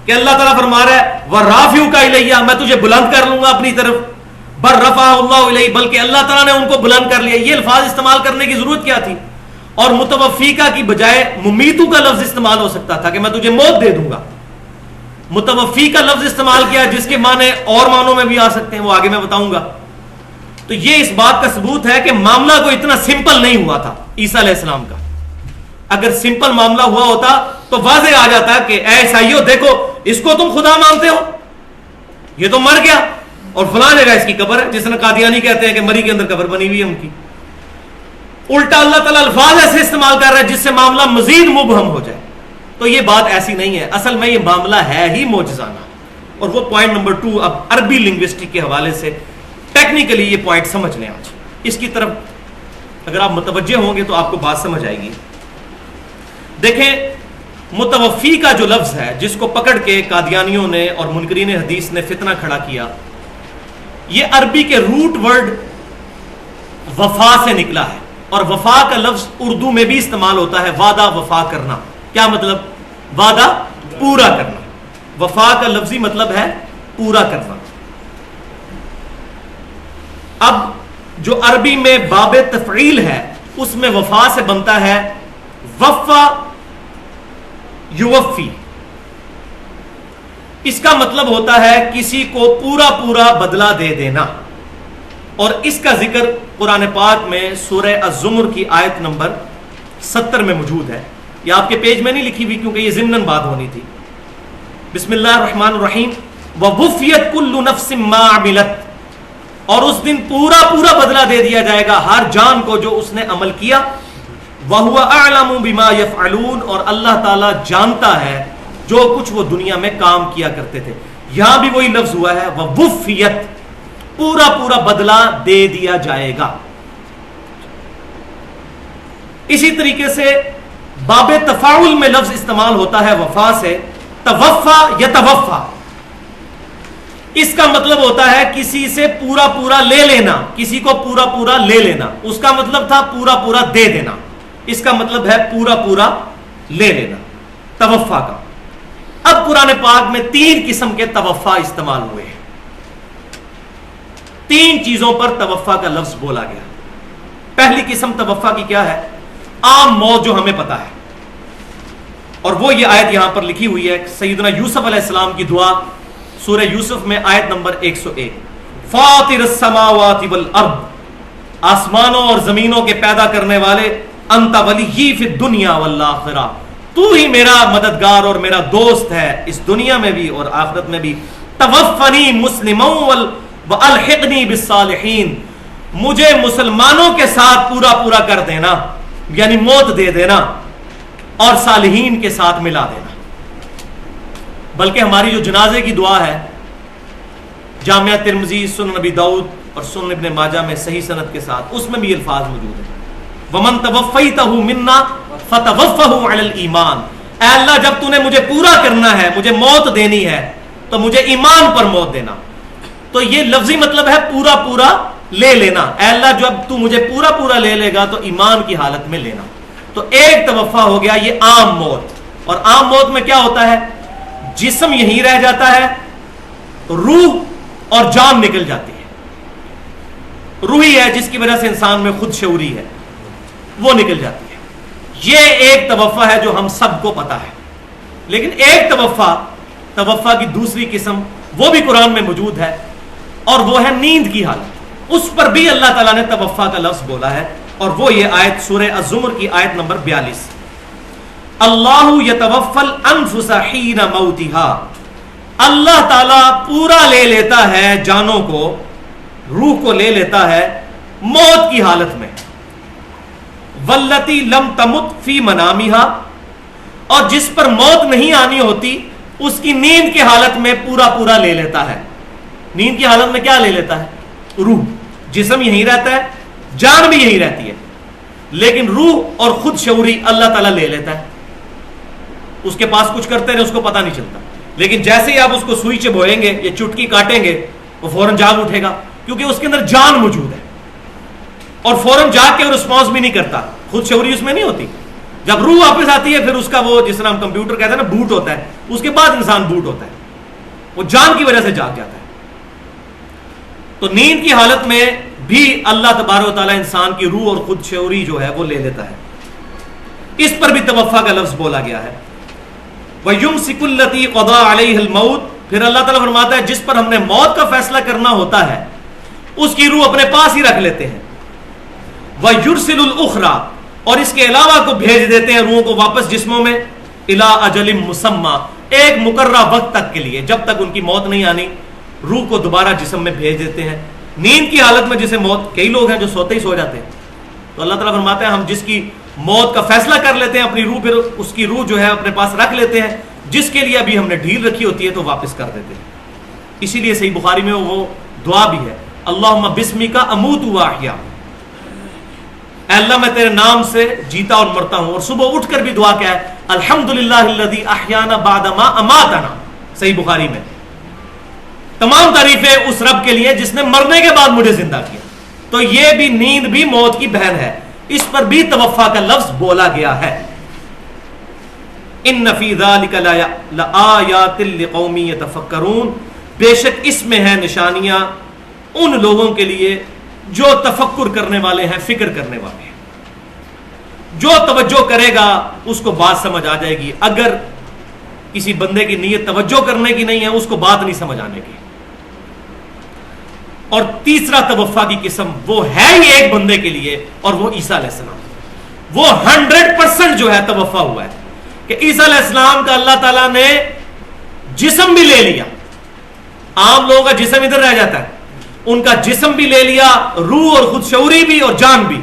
کہ اللہ تعالیٰ فرما رہا ہے وَرَافِعُكَ إِلَيَّ، میں تجھے بلند کر لوں گا اپنی طرف، بَلْ رَفَعَهُ اللَّهُ إِلَيْهِ، بلکہ اللہ تعالیٰ نے ان کو بلند کر لیا۔ یہ الفاظ استعمال کرنے کی ضرورت کیا تھی؟ اور متوفیکہ کی بجائے ممیتو کا لفظ استعمال ہو سکتا تھا کہ میں تجھے موت دے دوں گا۔ متوفی کا لفظ استعمال کیا جس کے معنی اور معنوں میں بھی آ سکتے ہیں، وہ آگے میں بتاؤں گا۔ تو یہ اس بات کا ثبوت ہے کہ معاملہ کو اتنا سمپل نہیں ہوا تھا عیسیٰ علیہ السلام کا۔ اگر سمپل معاملہ ہوا ہوتا تو واضح آ جاتا کہ اے عیسائیو دیکھو اس کو تم خدا مانتے ہو، یہ تو مر گیا اور فلاں جگہ اس کی قبر ہے، جس نے قادیانی کہتے ہیں کہ مری کے اندر قبر بنی ہوئی ہے ان کی۔ الٹا اللہ تعالیٰ الفاظ ایسے استعمال کر رہا ہے جس سے معاملہ مزید مبہم ہو جائے۔ تو یہ بات ایسی نہیں ہے، اصل میں یہ معاملہ ہے ہی معجزانہ۔ اور وہ پوائنٹ نمبر 2 اب عربی لنگوسٹک کے حوالے سے ٹیکنیکلی یہ پوائنٹ سمجھ لیں آج، اس کی طرف اگر آپ متوجہ ہوں گے تو آپ کو بات سمجھ آئے گی۔ دیکھیں متوفی کا جو لفظ ہے جس کو پکڑ کے قادیانیوں نے اور منکرین حدیث نے فتنہ کھڑا کیا، یہ عربی کے روٹ ورڈ وفا سے نکلا ہے، اور وفا کا لفظ اردو میں بھی استعمال ہوتا ہے، وعدہ وفا کرنا۔ کیا مطلب؟ وعدہ پورا کرنا۔ وفا کا لفظی مطلب ہے پورا کرنا۔ اب جو عربی میں باب تفعیل ہے اس میں وفا سے بنتا ہے وفا یوفی، اس کا مطلب ہوتا ہے کسی کو پورا پورا بدلہ دے دینا، اور اس کا ذکر قرآن پاک میں سورہ الزمر کی آیت نمبر 70 میں موجود ہے۔ یہ آپ کے پیج میں نہیں لکھی ہوئی کیونکہ یہ ضمناً بات ہونی تھی۔ بسم اللہ الرحمن الرحیم، وَوُفِّيَتْ كُلُّ نَفْسٍ مَّا عَمِلَتْ، اور اس دن پورا پورا بدلہ دے دیا جائے گا ہر جان کو جو اس نے عمل کیا۔ وَهُوَ أَعْلَمُ بِمَا يَفْعَلُونَ، اور اللہ تعالیٰ جانتا ہے جو کچھ وہ دنیا میں کام کیا کرتے تھے۔ یہاں بھی وہی لفظ ہوا ہے وَوُفِّيَتْ، پورا پورا بدلہ دے دیا جائے گا. اسی طریقے سے باب تفاعل میں لفظ استعمال ہوتا ہے وفا سے، توفا یا توفا. اس کا مطلب ہوتا ہے کسی سے پورا پورا لے لینا، کسی کو پورا پورا لے لینا. اس کا مطلب تھا پورا پورا دے دینا، اس کا مطلب ہے پورا پورا لے لینا توفا کا. اب قرآن پاک میں 3 قسم کے توفا استعمال ہوئے ہیں. 3 چیزوں پر توفا کا لفظ بولا گیا. پہلی قسم توفا کی کیا ہے؟ عام موت جو ہمیں پتا ہے، اور وہ یہ آیت یہاں پر لکھی ہوئی ہے، سیدنا یوسف علیہ السلام کی دعا سورہ یوسف میں آیت نمبر 101. فاطر السماوات والارض، آسمانوں اور زمینوں کے پیدا کرنے والے، انت ولی فی الدنیا والآخرہ، تو ہی میرا مددگار اور میرا دوست ہے اس دنیا میں بھی اور آخرت میں بھی. توفنی مسلما والحقنی بالصالحین، مجھے مسلمانوں کے ساتھ پورا پورا کر دینا، یعنی موت دے دینا، اور صالحین کے ساتھ ملا دینا. بلکہ ہماری جو جنازے کی دعا ہے جامعہ ترمذی، سنن نبی داؤد اور سنن ابن ماجہ میں صحیح سند کے ساتھ، اس میں بھی الفاظ موجود ہیں وَمَن تَوَفَّيْتَهُ مِنَّا فَتَوَفَّهُ عَلَى الْإِيمَانِ، اے اللہ جب تو نے مجھے پورا کرنا ہے، مجھے موت دینی ہے، تو مجھے ایمان پر موت دینا. تو یہ لفظی مطلب ہے پورا پورا لے لینا. اے اللہ جب تو مجھے پورا پورا لے لے گا تو ایمان کی حالت میں لینا. تو ایک توفا ہو گیا یہ عام موت. اور عام موت میں کیا ہوتا ہے؟ جسم یہیں رہ جاتا ہے، روح اور جان نکل جاتی ہے. روح ہی ہے جس کی وجہ سے انسان میں خود شعوری ہے، وہ نکل جاتی ہے. یہ ایک توفا ہے جو ہم سب کو پتا ہے. لیکن ایک توفا کی دوسری قسم وہ بھی قرآن میں موجود ہے، اور وہ ہے نیند کی حالت. اس پر بھی اللہ تعالیٰ نے توفا کا لفظ بولا ہے، اور وہ یہ آیت سورہ الزمر کی آیت نمبر 42. اللہ یتوفی الانفس حین موتها، اللہ تعالیٰ پورا لے لیتا ہے جانوں کو، روح کو لے لیتا ہے موت کی حالت میں. واللتی لم تمت فی منامها، اور جس پر موت نہیں آنی ہوتی اس کی نیند کی حالت میں پورا پورا لے لیتا ہے. نیند کی حالت میں کیا لے لیتا ہے؟ روح. جسم یہیں رہتا ہے، جان بھی یہیں رہتی ہے، لیکن روح اور خود شعوری اللہ تعالیٰ لے لیتا ہے. اس کے پاس کچھ کرتے رہے اس کو پتہ نہیں چلتا، لیکن جیسے ہی آپ اس کو سوئی چبوئیں گے یا چٹکی کاٹیں گے وہ فوراً جاگ اٹھے گا، کیونکہ اس کے اندر جان موجود ہے، اور فوراً جاگ کے وہ رسپانس بھی نہیں کرتا. خود شعوری اس میں نہیں ہوتی. جب روح واپس آتی ہے پھر اس کا وہ جس طرح ہم کمپیوٹر کہتے ہیں نا بوٹ ہوتا ہے، اس کے بعد انسان بوٹ ہوتا ہے، وہ جان کی وجہ سے جاگ جاتا ہے. تو نیند کی حالت میں بھی اللہ تبارک و تعالیٰ انسان کی روح اور خود شعوری جو ہے وہ لے لیتا ہے. اس پر بھی توفا کا لفظ بولا گیا ہے. وَيُمْسِكُ الَّتِي قَضَىٰ عَلَيْهَا الْمَوْتِ، پھر اللہ تعالیٰ فرماتا ہے جس پر ہم نے موت کا فیصلہ کرنا ہوتا ہے اس کی روح اپنے پاس ہی رکھ لیتے ہیں. وَيُرْسِلُ الْأُخْرَىٰ، اور اس کے علاوہ کو بھیج دیتے ہیں روحوں کو واپس جسموں میں، إِلَىٰ أَجَلٍ مُّسَمَّىٰ، ایک مقررہ وقت تک کے لیے، جب تک ان کی موت نہیں آنی روح کو دوبارہ جسم میں بھیج دیتے ہیں. نیند کی حالت میں جسے موت، کئی لوگ ہیں جو سوتے ہی سو جاتے ہیں، تو اللہ تعالیٰ فرماتے ہیں ہم جس کی موت کا فیصلہ کر لیتے ہیں اپنی روح، پھر اس کی روح جو ہے اپنے پاس رکھ لیتے ہیں، جس کے لیے ابھی ہم نے ڈھیل رکھی ہوتی ہے تو واپس کر دیتے ہیں. اسی لیے صحیح بخاری میں وہ دعا بھی ہے، اللہم بسمک اموت و احیا، اے اللہ میں تیرے نام سے جیتا اور مرتا ہوں. اور صبح اٹھ کر بھی دعا کیا ہے، الحمدللہ الذی احیانا بعد ما اماتنا، صحیح بخاری میں. تمام تعریفیں اس رب کے لیے جس نے مرنے کے بعد مجھے زندہ کیا. تو یہ بھی نیند بھی موت کی بہن ہے، اس پر بھی توفا کا لفظ بولا گیا ہے. ان فی ذلک لآیات لقوم یتفکرون، بے شک اس میں ہے نشانیاں ان لوگوں کے لیے جو تفکر کرنے والے ہیں، فکر کرنے والے ہیں. جو توجہ کرے گا اس کو بات سمجھ آ جائے گی. اگر کسی بندے کی نیت توجہ کرنے کی نہیں ہے اس کو بات نہیں سمجھ آنے کی. اور تیسرا توفا کی قسم وہ ہے ہی ایک بندے کے لیے، اور وہ عیسیٰ علیہ السلام. وہ 100% جو ہے توفا ہوا ہے کہ عیسیٰ علیہ السلام کا اللہ تعالیٰ نے جسم بھی لے لیا. عام لوگوں کا جسم ادھر رہ جاتا ہے، ان کا جسم بھی لے لیا، روح اور خود شعوری بھی اور جان بھی.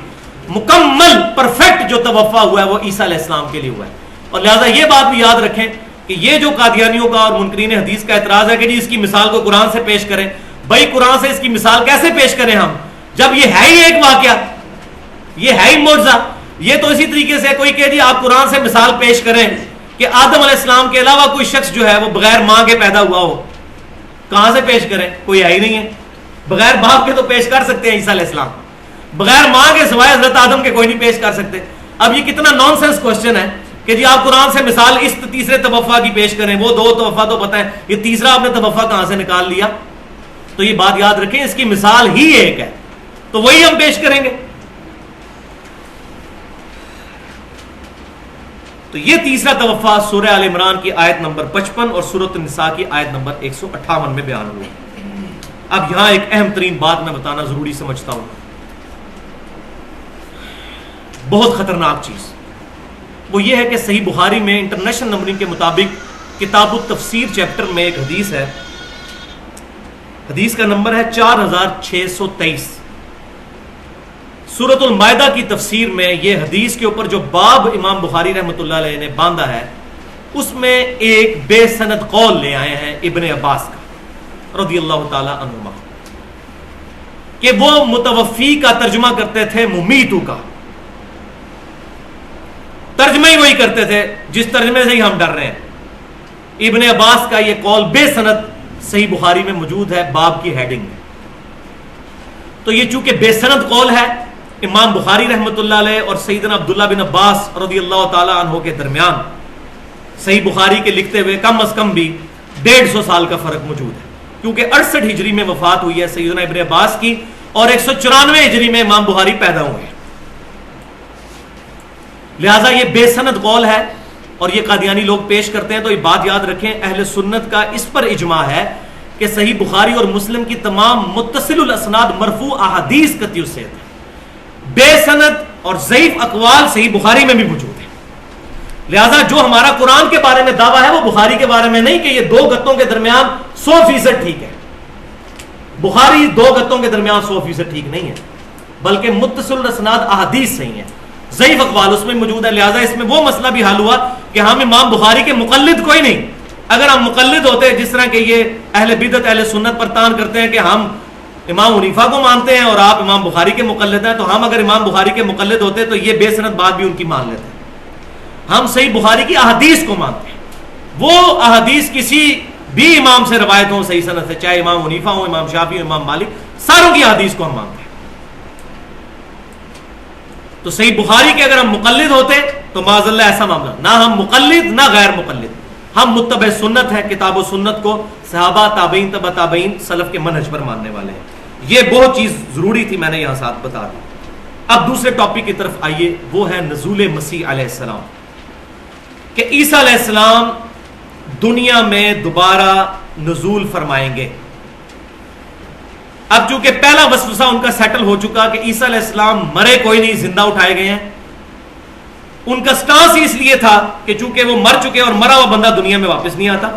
مکمل پرفیکٹ جو توفا ہوا ہے وہ عیسیٰ علیہ السلام کے لیے ہوا ہے. اور لہذا یہ بات بھی یاد رکھیں کہ یہ جو قادیانیوں کا اور منکرین حدیث کا اعتراض ہے کہ جی اس کی مثال کو قرآن سے پیش کریں، بھائی قرآن سے اس کی مثال کیسے پیش کریں ہم، جب یہ ہے ہی ایک واقعہ، یہ ہے ہی معجزہ. یہ تو اسی طریقے سے کوئی کہ جی آپ قرآن سے مثال پیش کریں کہ آدم علیہ السلام کے علاوہ کوئی شخص جو ہے وہ بغیر ماں کے پیدا ہوا ہو، کہاں سے پیش کریں؟ کوئی ہے ہی نہیں ہے. بغیر باپ کے تو پیش کر سکتے ہیں عیسیٰ علیہ السلام، بغیر ماں کے سوائے حضرت آدم کے کوئی نہیں پیش کر سکتے. اب یہ کتنا نان سینس کوسچن ہے کہ جی آپ قرآن سے مثال اس تیسرے توفع کی پیش کریں، وہ 2 توفع تو پتہ ہے، یہ تیسرا آپ نے توفع کہاں سے نکال لیا؟ تو یہ بات یاد رکھیں، اس کی مثال ہی ایک ہے تو وہی ہم پیش کریں گے. تو یہ تیسرا توفع سورہ آل عمران کی آیت نمبر 55 اور سورۃ النساء کی آیت نمبر 158 میں بیان ہوا. اب یہاں ایک اہم ترین بات میں بتانا ضروری سمجھتا ہوں، بہت خطرناک چیز، وہ یہ ہے کہ صحیح بخاری میں انٹرنیشنل نمبرنگ کے مطابق کتاب التفسیر چیپٹر میں ایک حدیث ہے، حدیث کا نمبر ہے 4623. سورۃ المائدہ کی تفسیر میں یہ حدیث کے اوپر جو باب امام بخاری رحمۃ اللہ علیہ نے باندھا ہے، اس میں ایک بے سند قول لے آئے ہیں ابن عباس کا رضی اللہ تعالی عنہما، کہ وہ متوفی کا ترجمہ کرتے تھے ممیتو کا. ترجمہ ہی وہی کرتے تھے جس ترجمے سے ہی ہم ڈر رہے ہیں. ابن عباس کا یہ قول بے سند صحیح بخاری میں موجود ہے باب کی ہیڈنگ میں. تو یہ چونکہ بے سند قول ہے، امام بخاری رحمۃ اللہ علیہ اور سیدنا عبداللہ بن عباس رضی اللہ تعالی عنہ کے درمیان صحیح بخاری کے لکھتے ہوئے کم از کم بھی 150 سال کا فرق موجود ہے، کیونکہ 68 ہجری میں وفات ہوئی ہے سیدنا ابن عباس کی اور 194 ہجری میں امام بخاری پیدا ہوئے ہیں. لہٰذا یہ بے سند قول ہے اور یہ قادیانی لوگ پیش کرتے ہیں. تو یہ بات یاد رکھیں، اہل سنت کا اس پر اجماع ہے کہ صحیح بخاری اور مسلم کی تمام متصل الاسناد مرفوع احادیث قطعی الصحت ہے. بے سند اور ضعیف اقوال صحیح بخاری میں بھی موجود ہے. لہذا جو ہمارا قرآن کے بارے میں دعویٰ ہے وہ بخاری کے بارے میں نہیں کہ یہ 2 گتوں کے درمیان 100% ٹھیک ہے. بخاری 2 گتوں کے درمیان 100% ٹھیک نہیں ہے، بلکہ متصل الاسناد احادیث صحیح ہیں، ضعیف اقوال اس میں موجود ہے. لہذا اس میں وہ مسئلہ بھی حل ہوا کہ ہم امام بخاری کے مقلد کوئی نہیں. اگر ہم مقلد ہوتے جس طرح کہ یہ اہل بدعت اہل سنت پر تان کرتے ہیں کہ ہم امام حنیفہ کو مانتے ہیں اور آپ امام بخاری کے مقلد ہیں، تو ہم اگر امام بخاری کے مقلد ہوتے تو یہ بے سند بات بھی ان کی مان لیتے ہیں. ہم صحیح بخاری کی احادیث کو مانتے ہیں، وہ احادیث کسی بھی امام سے روایت ہوں صحیح سند سے، چاہے امام حنیفہ ہوں، امام شافعی ہوں، امام مالک، ساروں کی احادیث کو ہم مانتے ہیں. تو صحیح بخاری کے اگر ہم مقلد ہوتے تو معاذ اللہ ایسا معاملہ، نہ ہم مقلد نہ غیر مقلد، ہم متبع سنت ہیں، کتاب و سنت کو صحابہ تابعین تبع تابعین سلف کے منہج پر ماننے والے ہیں. یہ بہت چیز ضروری تھی، میں نے یہاں ساتھ بتا دی. اب دوسرے ٹاپک کی طرف آئیے، وہ ہے نزول مسیح علیہ السلام، کہ عیسیٰ علیہ السلام دنیا میں دوبارہ نزول فرمائیں گے. اب چونکہ پہلا وسوسہ ان کا سیٹل ہو چکا کہ عیسیٰ علیہ السلام مرے کوئی نہیں، زندہ اٹھائے گئے ہیں. ان کا سٹانس اس لیے تھا کہ چونکہ وہ مر چکے اور مرا ہوا بندہ دنیا میں واپس نہیں آتا.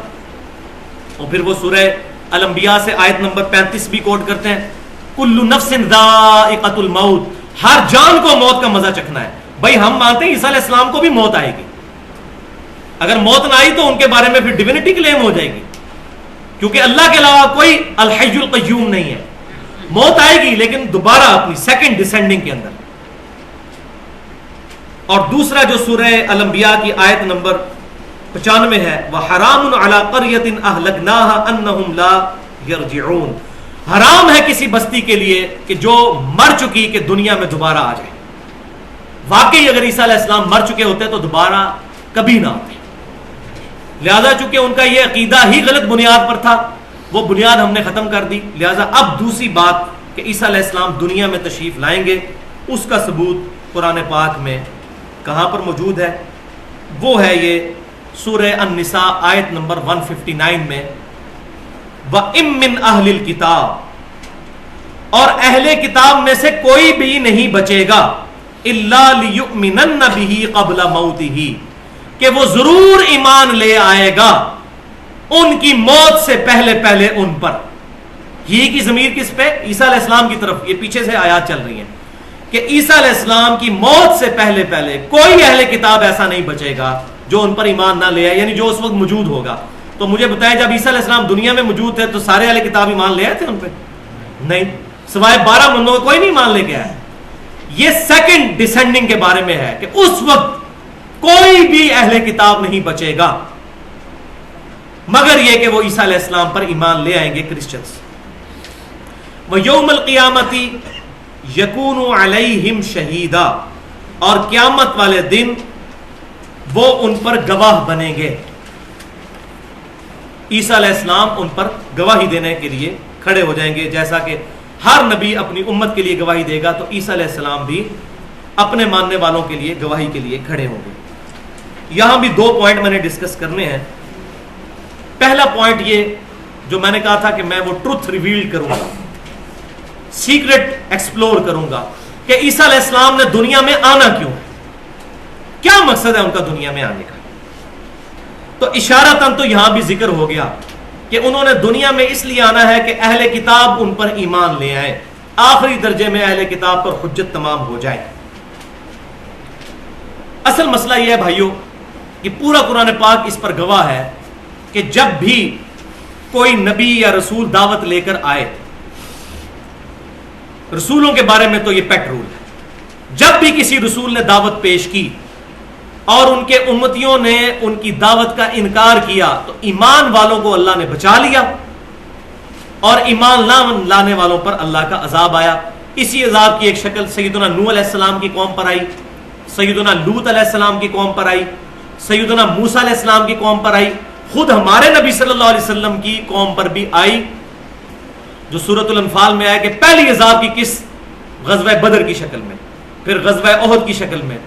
اور پھر وہ سورہ الانبیاء سے آیت نمبر 35 بھی کوٹ کرتے ہیں، کل نفس ذائقۃ الموت، ہر جان کو موت کا مزہ چکھنا ہے. بھائی ہم مانتے ہیں عیسیٰ علیہ السلام کو بھی موت آئے گی. اگر موت نہ آئی تو ان کے بارے میں پھر ڈیوینٹی کلیم ہو جائے گی، کیونکہ اللہ کے علاوہ کوئی الحی القیوم نہیں ہے. موت آئے گی لیکن دوبارہ اپنی سیکنڈ ڈسینڈنگ کے اندر. اور دوسرا جو سورہ الانبیاء کی آیت نمبر 95 ہے، وَحَرَامٌ عَلَىٰ قَرْيَةٍ أَهْلَكْنَاهَا أَنَّهُمْ لَا يَرْجِعُونَ، حرام ہے کسی بستی کے لیے کہ جو مر چکی کہ دنیا میں دوبارہ آ جائے. واقعی اگر عیسیٰ علیہ السلام مر چکے ہوتے تو دوبارہ کبھی نہ آتے. لہذا چونکہ ان کا یہ عقیدہ ہی غلط بنیاد پر تھا، وہ بنیاد ہم نے ختم کر دی. لہذا اب دوسری بات کہ عیسیٰ علیہ السلام دنیا میں تشریف لائیں گے، اس کا ثبوت قرآن پاک میں کہاں پر موجود ہے؟ وہ ہے یہ سورہ النساء آیت نمبر 159 میں، وَإِن مِّنْ أَهْلِ الْكِتَابِ، اور اہل کتاب میں سے کوئی بھی نہیں بچے گا، إِلَّا لِيُؤْمِنَنَّ بِهِ قَبْلَ مَوْتِهِ، کہ وہ ضرور ایمان لے آئے گا ان کی موت سے پہلے پہلے ان پر. یہ کی ضمیر کس پہ؟ عیسیٰ علیہ السلام کی طرف. یہ پیچھے سے آیات چل رہی ہیں کہ عیسیٰ علیہ السلام کی موت سے پہلے پہلے کوئی اہل کتاب ایسا نہیں بچے گا جو ان پر ایمان نہ لے آئے، یعنی جو اس وقت موجود ہوگا. تو مجھے بتائیں جب عیسیٰ علیہ السلام دنیا میں موجود تھے تو سارے اہل کتاب ایمان لے آئے تھے ان پہ؟ نہیں، سوائے 12 بندوں کو کوئی نہیں ایمان لے کے آیا. یہ سیکنڈ ڈسینڈنگ کے بارے میں ہے کہ اس وقت کوئی بھی اہل کتاب نہیں بچے گا مگر یہ کہ وہ عیسیٰ علیہ السلام پر ایمان لے آئیں گے کرسچنز. وَيَوْمَ الْقِيَامَةِ يَكُونُ عَلَيْهِمْ شَهِيدًا، اور قیامت والے دن وہ ان پر گواہ بنیں گے. عیسیٰ علیہ السلام ان پر گواہی دینے کے لیے کھڑے ہو جائیں گے. جیسا کہ ہر نبی اپنی امت کے لیے گواہی دے گا تو عیسیٰ علیہ السلام بھی اپنے ماننے والوں کے لیے گواہی کے لیے کھڑے ہوں گے. یہاں بھی 2 پوائنٹ میں نے ڈسکس کرنے ہیں. پہلا پوائنٹ یہ جو میں نے کہا تھا کہ میں وہ ٹروتھ ریویل کروں گا، سیکرٹ ایکسپلور کروں گا کہ عیسیٰ علیہ السلام نے دنیا میں آنا کیوں ہے، کیا مقصد ہے ان کا دنیا میں آنے کا. تو اشارتاً تو یہاں بھی ذکر ہو گیا کہ انہوں نے دنیا میں اس لیے آنا ہے کہ اہل کتاب ان پر ایمان لے آئیں، آخری درجے میں اہل کتاب پر حجت تمام ہو جائے. اصل مسئلہ یہ ہے بھائیو کہ پورا قرآن پاک اس پر گواہ ہے کہ جب بھی کوئی نبی یا رسول دعوت لے کر آئے، رسولوں کے بارے میں تو یہ پیٹ رول ہے، جب بھی کسی رسول نے دعوت پیش کی اور ان کے امتیوں نے ان کی دعوت کا انکار کیا تو ایمان والوں کو اللہ نے بچا لیا اور ایمان نہ لانے والوں پر اللہ کا عذاب آیا. اسی عذاب کی ایک شکل سیدنا نوح علیہ السلام کی قوم پر آئی، سیدنا لوط علیہ السلام کی قوم پر آئی، سیدنا موسیٰ علیہ السلام کی قوم پر آئی، خود ہمارے نبی صلی اللہ علیہ وسلم کی قوم پر بھی آئی، جو سورۃ الانفال میں آیا کہ پہلی عذاب کی قسط غزوہ بدر کی شکل میں، پھر غزوہ احد کی شکل میں،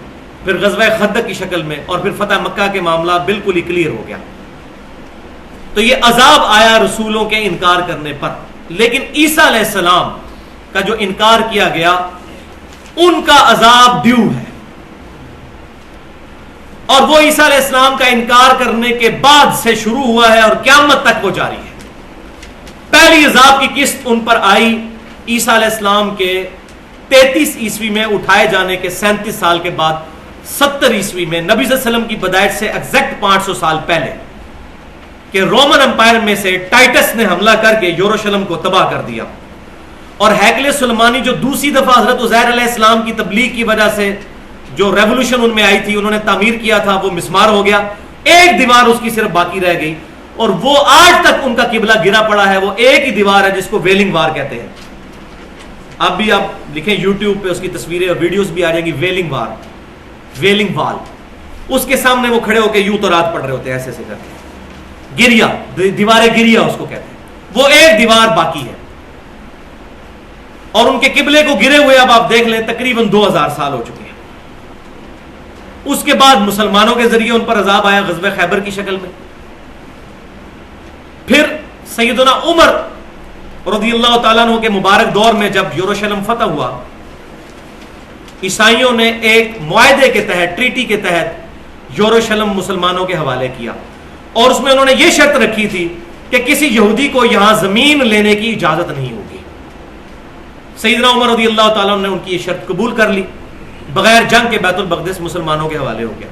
پھر غزوہ خندق کی شکل میں، اور پھر فتح مکہ کے معاملہ بالکل ہی کلیئر ہو گیا. تو یہ عذاب آیا رسولوں کے انکار کرنے پر. لیکن عیسیٰ علیہ السلام کا جو انکار کیا گیا ان کا عذاب ڈیو ہے، اور وہ عیسیٰ علیہ السلام کا انکار کرنے کے بعد سے شروع ہوا ہے اور قیامت تک وہ جاری ہے. پہلی عذاب کی قسط ان پر آئی عیسیٰ علیہ السلام کے 33 عیسوی میں اٹھائے جانے کے 37 سال کے بعد 70 عیسوی میں، نبی صلی اللہ علیہ وسلم کی پیدائش سے ایگزیکٹ 500 سال پہلے، کہ رومن امپائر میں سے ٹائٹس نے حملہ کر کے یروشلم کو تباہ کر دیا، اور ہیکل سلیمانی جو دوسری دفعہ حضرت عزیر علیہ السلام کی تبلیغ کی وجہ سے جو ریولوشن ان میں آئی تھی انہوں نے تعمیر کیا تھا، وہ مسمار ہو گیا، ایک دیوار اس کی صرف باقی رہ گئی، اور وہ آج تک ان کا قبلہ گرا پڑا ہے. وہ ایک ہی دیوار ہے جس کو ویلنگ وار کہتے ہیں. اب بھی آپ لکھیں یوٹیوب پہ اس کی تصویریں اور ویڈیوز بھی آ جائیں گی، ویلنگ وار، ویلنگ وال. اس کے سامنے وہ کھڑے ہو کے یوں تو رات پڑھ رہے ہوتے ہیں ایسے ایسے کر کے، گریا، دیوار گریا اس کو کہتے ہیں. وہ ایک دیوار باقی ہے، اور ان کے قبلے کو گرے ہوئے اب آپ دیکھ لیں تقریباً 2000 سال ہو چکے ہیں. اس کے بعد مسلمانوں کے ذریعے ان پر عذاب آیا غزوہ خیبر کی شکل میں. پھر سیدنا عمر رضی اللہ تعالیٰ عنہ کے مبارک دور میں جب یروشلم فتح ہوا، عیسائیوں نے ایک معاہدے کے تحت، ٹریٹی کے تحت یروشلم مسلمانوں کے حوالے کیا، اور اس میں انہوں نے یہ شرط رکھی تھی کہ کسی یہودی کو یہاں زمین لینے کی اجازت نہیں ہوگی. سیدنا عمر رضی اللہ تعالیٰ عنہ نے ان کی یہ شرط قبول کر لی، بغیر جنگ کے بیت المقدس مسلمانوں کے حوالے ہو گیا.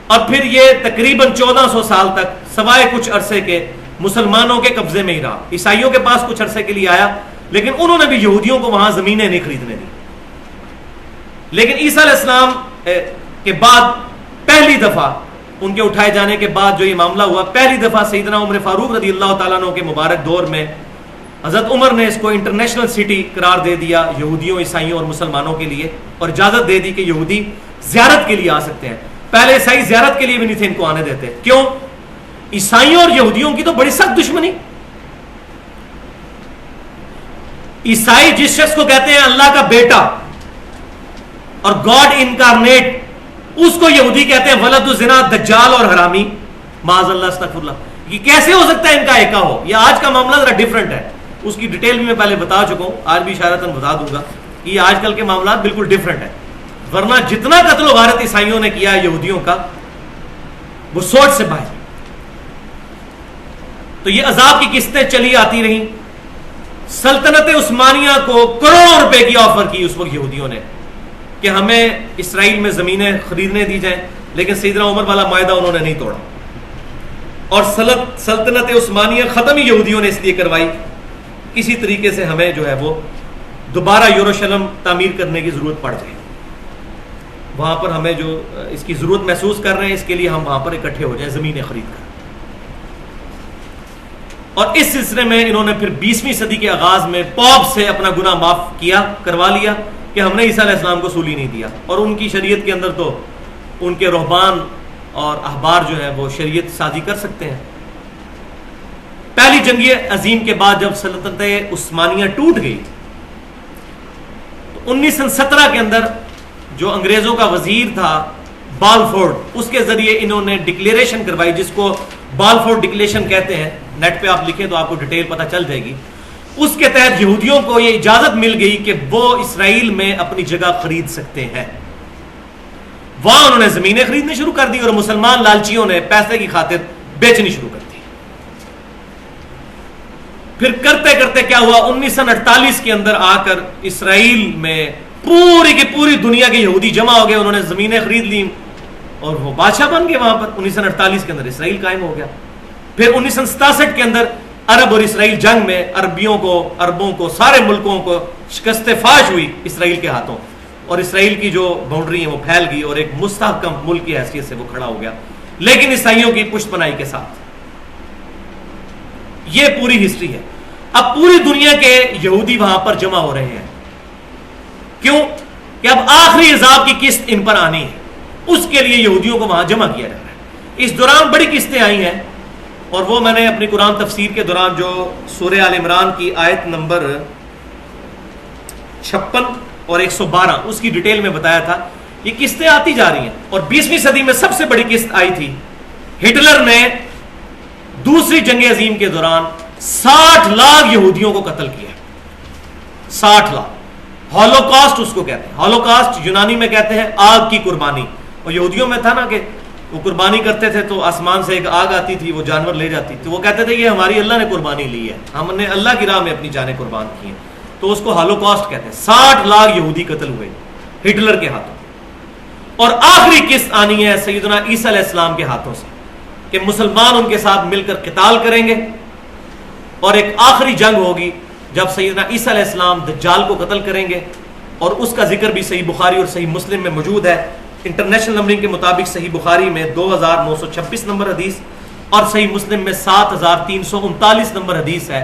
اور پھر یہ تقریباً 1400 سال تک سوائے کچھ عرصے کے مسلمانوں کے قبضے میں ہی رہا. عیسائیوں کے پاس کچھ عرصے کے لیے آیا، لیکن انہوں نے بھی یہودیوں کو وہاں زمینیں نہیں خریدنے دی. لیکن عیسیٰ علیہ السلام کے بعد پہلی دفعہ ان کے اٹھائے جانے کے بعد جو یہ معاملہ ہوا، پہلی دفعہ سیدنا عمر فاروق رضی اللہ تعالیٰ عنہ کے مبارک دور میں حضرت عمر نے اس کو انٹرنیشنل سٹی قرار دے دیا یہودیوں، عیسائیوں اور مسلمانوں کے لیے، اور اجازت دے دی کہ یہودی زیارت کے لیے آ سکتے ہیں. پہلے عیسائی زیارت کے لیے بھی نہیں تھے ان کو آنے دیتے. کیوں؟ عیسائیوں اور یہودیوں کی تو بڑی سخت دشمنی. عیسائی جس شخص کو کہتے ہیں اللہ کا بیٹا اور گاڈ انکارنیٹ، اس کو یہودی کہتے ہیں ولد الزنا، دجال اور حرامی. معاذ اللہ، استغفر اللہ. یہ کیسے ہو سکتا ہے ان کا ایکا ہو؟ یہ آج کا معاملہ ذرا ڈیفرنٹ ہے، اس کی ڈیٹیل بھی میں پہلے بتا چکا ہوں، آج بھی اشارتاً بتا دوں گا. یہ آج کل کے معاملات بالکل ڈیفرنٹ ہے، ورنہ جتنا قتل و غارت عیسائیوں نے کیا ہے یہودیوں کا، وہ سوچ سے باہر. تو یہ عذاب کی قسطیں چلی آتی رہیں. سلطنت عثمانیہ کو کروڑوں روپے کی آفر کی اس وقت یہودیوں نے کہ ہمیں اسرائیل میں زمینیں خریدنے دی جائیں. لیکن سیدنا عمر والا معاہدہ انہوں نے نہیں توڑا، اور سلطنت عثمانیہ ختم ہی یہودیوں نے اس لیے کروائی کسی طریقے سے ہمیں جو ہے وہ دوبارہ یروشلم تعمیر کرنے کی ضرورت پڑ جائے، وہاں پر ہمیں جو اس کی ضرورت محسوس کر رہے ہیں اس کے لیے ہم وہاں پر اکٹھے ہو جائیں زمینیں خرید کر۔ اور اس سلسلے میں انہوں نے پھر 20ویں صدی کے آغاز میں پوپ سے اپنا گناہ معاف کروا لیا کہ ہم نے عیسیٰ علیہ السلام کو سولی نہیں دیا، اور ان کی شریعت کے اندر تو ان کے رہبان اور احبار جو ہے وہ شریعت سازی کر سکتے ہیں۔ پہلی جنگ عظیم کے بعد جب سلطنت عثمانیہ ٹوٹ گئی تو 1917 کے اندر جو انگریزوں کا وزیر تھا بالفورڈ، اس کے ذریعے انہوں نے ڈکلیریشن کروائی جس کو بالفورڈ ڈکلیریشن کہتے ہیں، نیٹ پہ آپ لکھیں تو آپ کو ڈیٹیل پتہ چل جائے گی۔ اس کے تحت یہودیوں کو یہ اجازت مل گئی کہ وہ اسرائیل میں اپنی جگہ خرید سکتے ہیں، وہاں انہوں نے زمینیں خریدنی شروع کر دی اور مسلمان لالچیوں نے پیسے کی خاطر بیچنی شروع کر دی۔ پھر کرتے کرتے کیا ہوا، 1948 کے اندر آ کر اسرائیل میں پوری کی پوری دنیا کے یہودی جمع ہو گئے، انہوں نے زمینیں خرید لی اور وہ بادشاہ بن گئے وہاں پر۔ 1948 کے اندر اسرائیل قائم ہو گیا۔ پھر 1967 کے اندر عرب اور اسرائیل جنگ میں عربوں کو سارے ملکوں کو شکست فاش ہوئی اسرائیل کے ہاتھوں، اور اسرائیل کی جو باؤنڈری ہے وہ پھیل گئی اور ایک مستحکم ملک کی حیثیت سے وہ کھڑا ہو گیا، لیکن عیسائیوں کی پشت پناہی کے ساتھ۔ یہ پوری ہسٹری ہے۔ اب پوری دنیا کے یہودی وہاں پر جمع ہو رہے ہیں، کیوں کہ اب آخری عذاب کی قسط ان پر آنی ہے، اس کے لیے یہودیوں کو وہاں جمع کیا جا رہا ہے۔ اس دوران بڑی قسطیں آئی ہیں، اور وہ میں نے اپنی قرآن تفسیر کے دوران جو سورہ آل عمران کی آیت نمبر 56 اور 112 اس کی ڈیٹیل میں بتایا تھا۔ یہ قسطیں آتی جا رہی ہیں، اور 20ویں صدی میں سب سے بڑی قسط آئی تھی۔ ہٹلر نے دوسری جنگ عظیم کے دوران 60 لاکھ یہودیوں کو قتل کیا، 60 لاکھ۔ ہولوکاسٹ اس کو کہتے ہیں، ہولوکاسٹ یونانی میں کہتے ہیں آگ کی قربانی، اور یہودیوں میں تھا نا کہ وہ قربانی کرتے تھے تو آسمان سے ایک آگ آتی تھی، وہ جانور لے جاتی تھی، وہ کہتے تھے یہ ہماری اللہ نے قربانی لی ہے، ہم نے اللہ کی راہ میں اپنی جانیں قربان کی ہیں، تو اس کو ہولوکاسٹ کہتے ہیں۔ 60 لاکھ یہودی قتل ہوئے ہٹلر کے ہاتھوں، اور آخری قسط آنی ہے سیدنا عیسیٰ علیہ السلام کے ہاتھوں سے کہ مسلمان ان کے ساتھ مل کر قتال کریں گے، اور ایک آخری جنگ ہوگی جب سیدنا عیسیٰ علیہ السلام دجال کو قتل کریں گے، اور اس کا ذکر بھی صحیح بخاری اور صحیح مسلم میں موجود ہے۔ انٹرنیشنل نمبرنگ کے مطابق صحیح بخاری میں 2926 نمبر حدیث اور صحیح مسلم میں 7339 نمبر حدیث ہے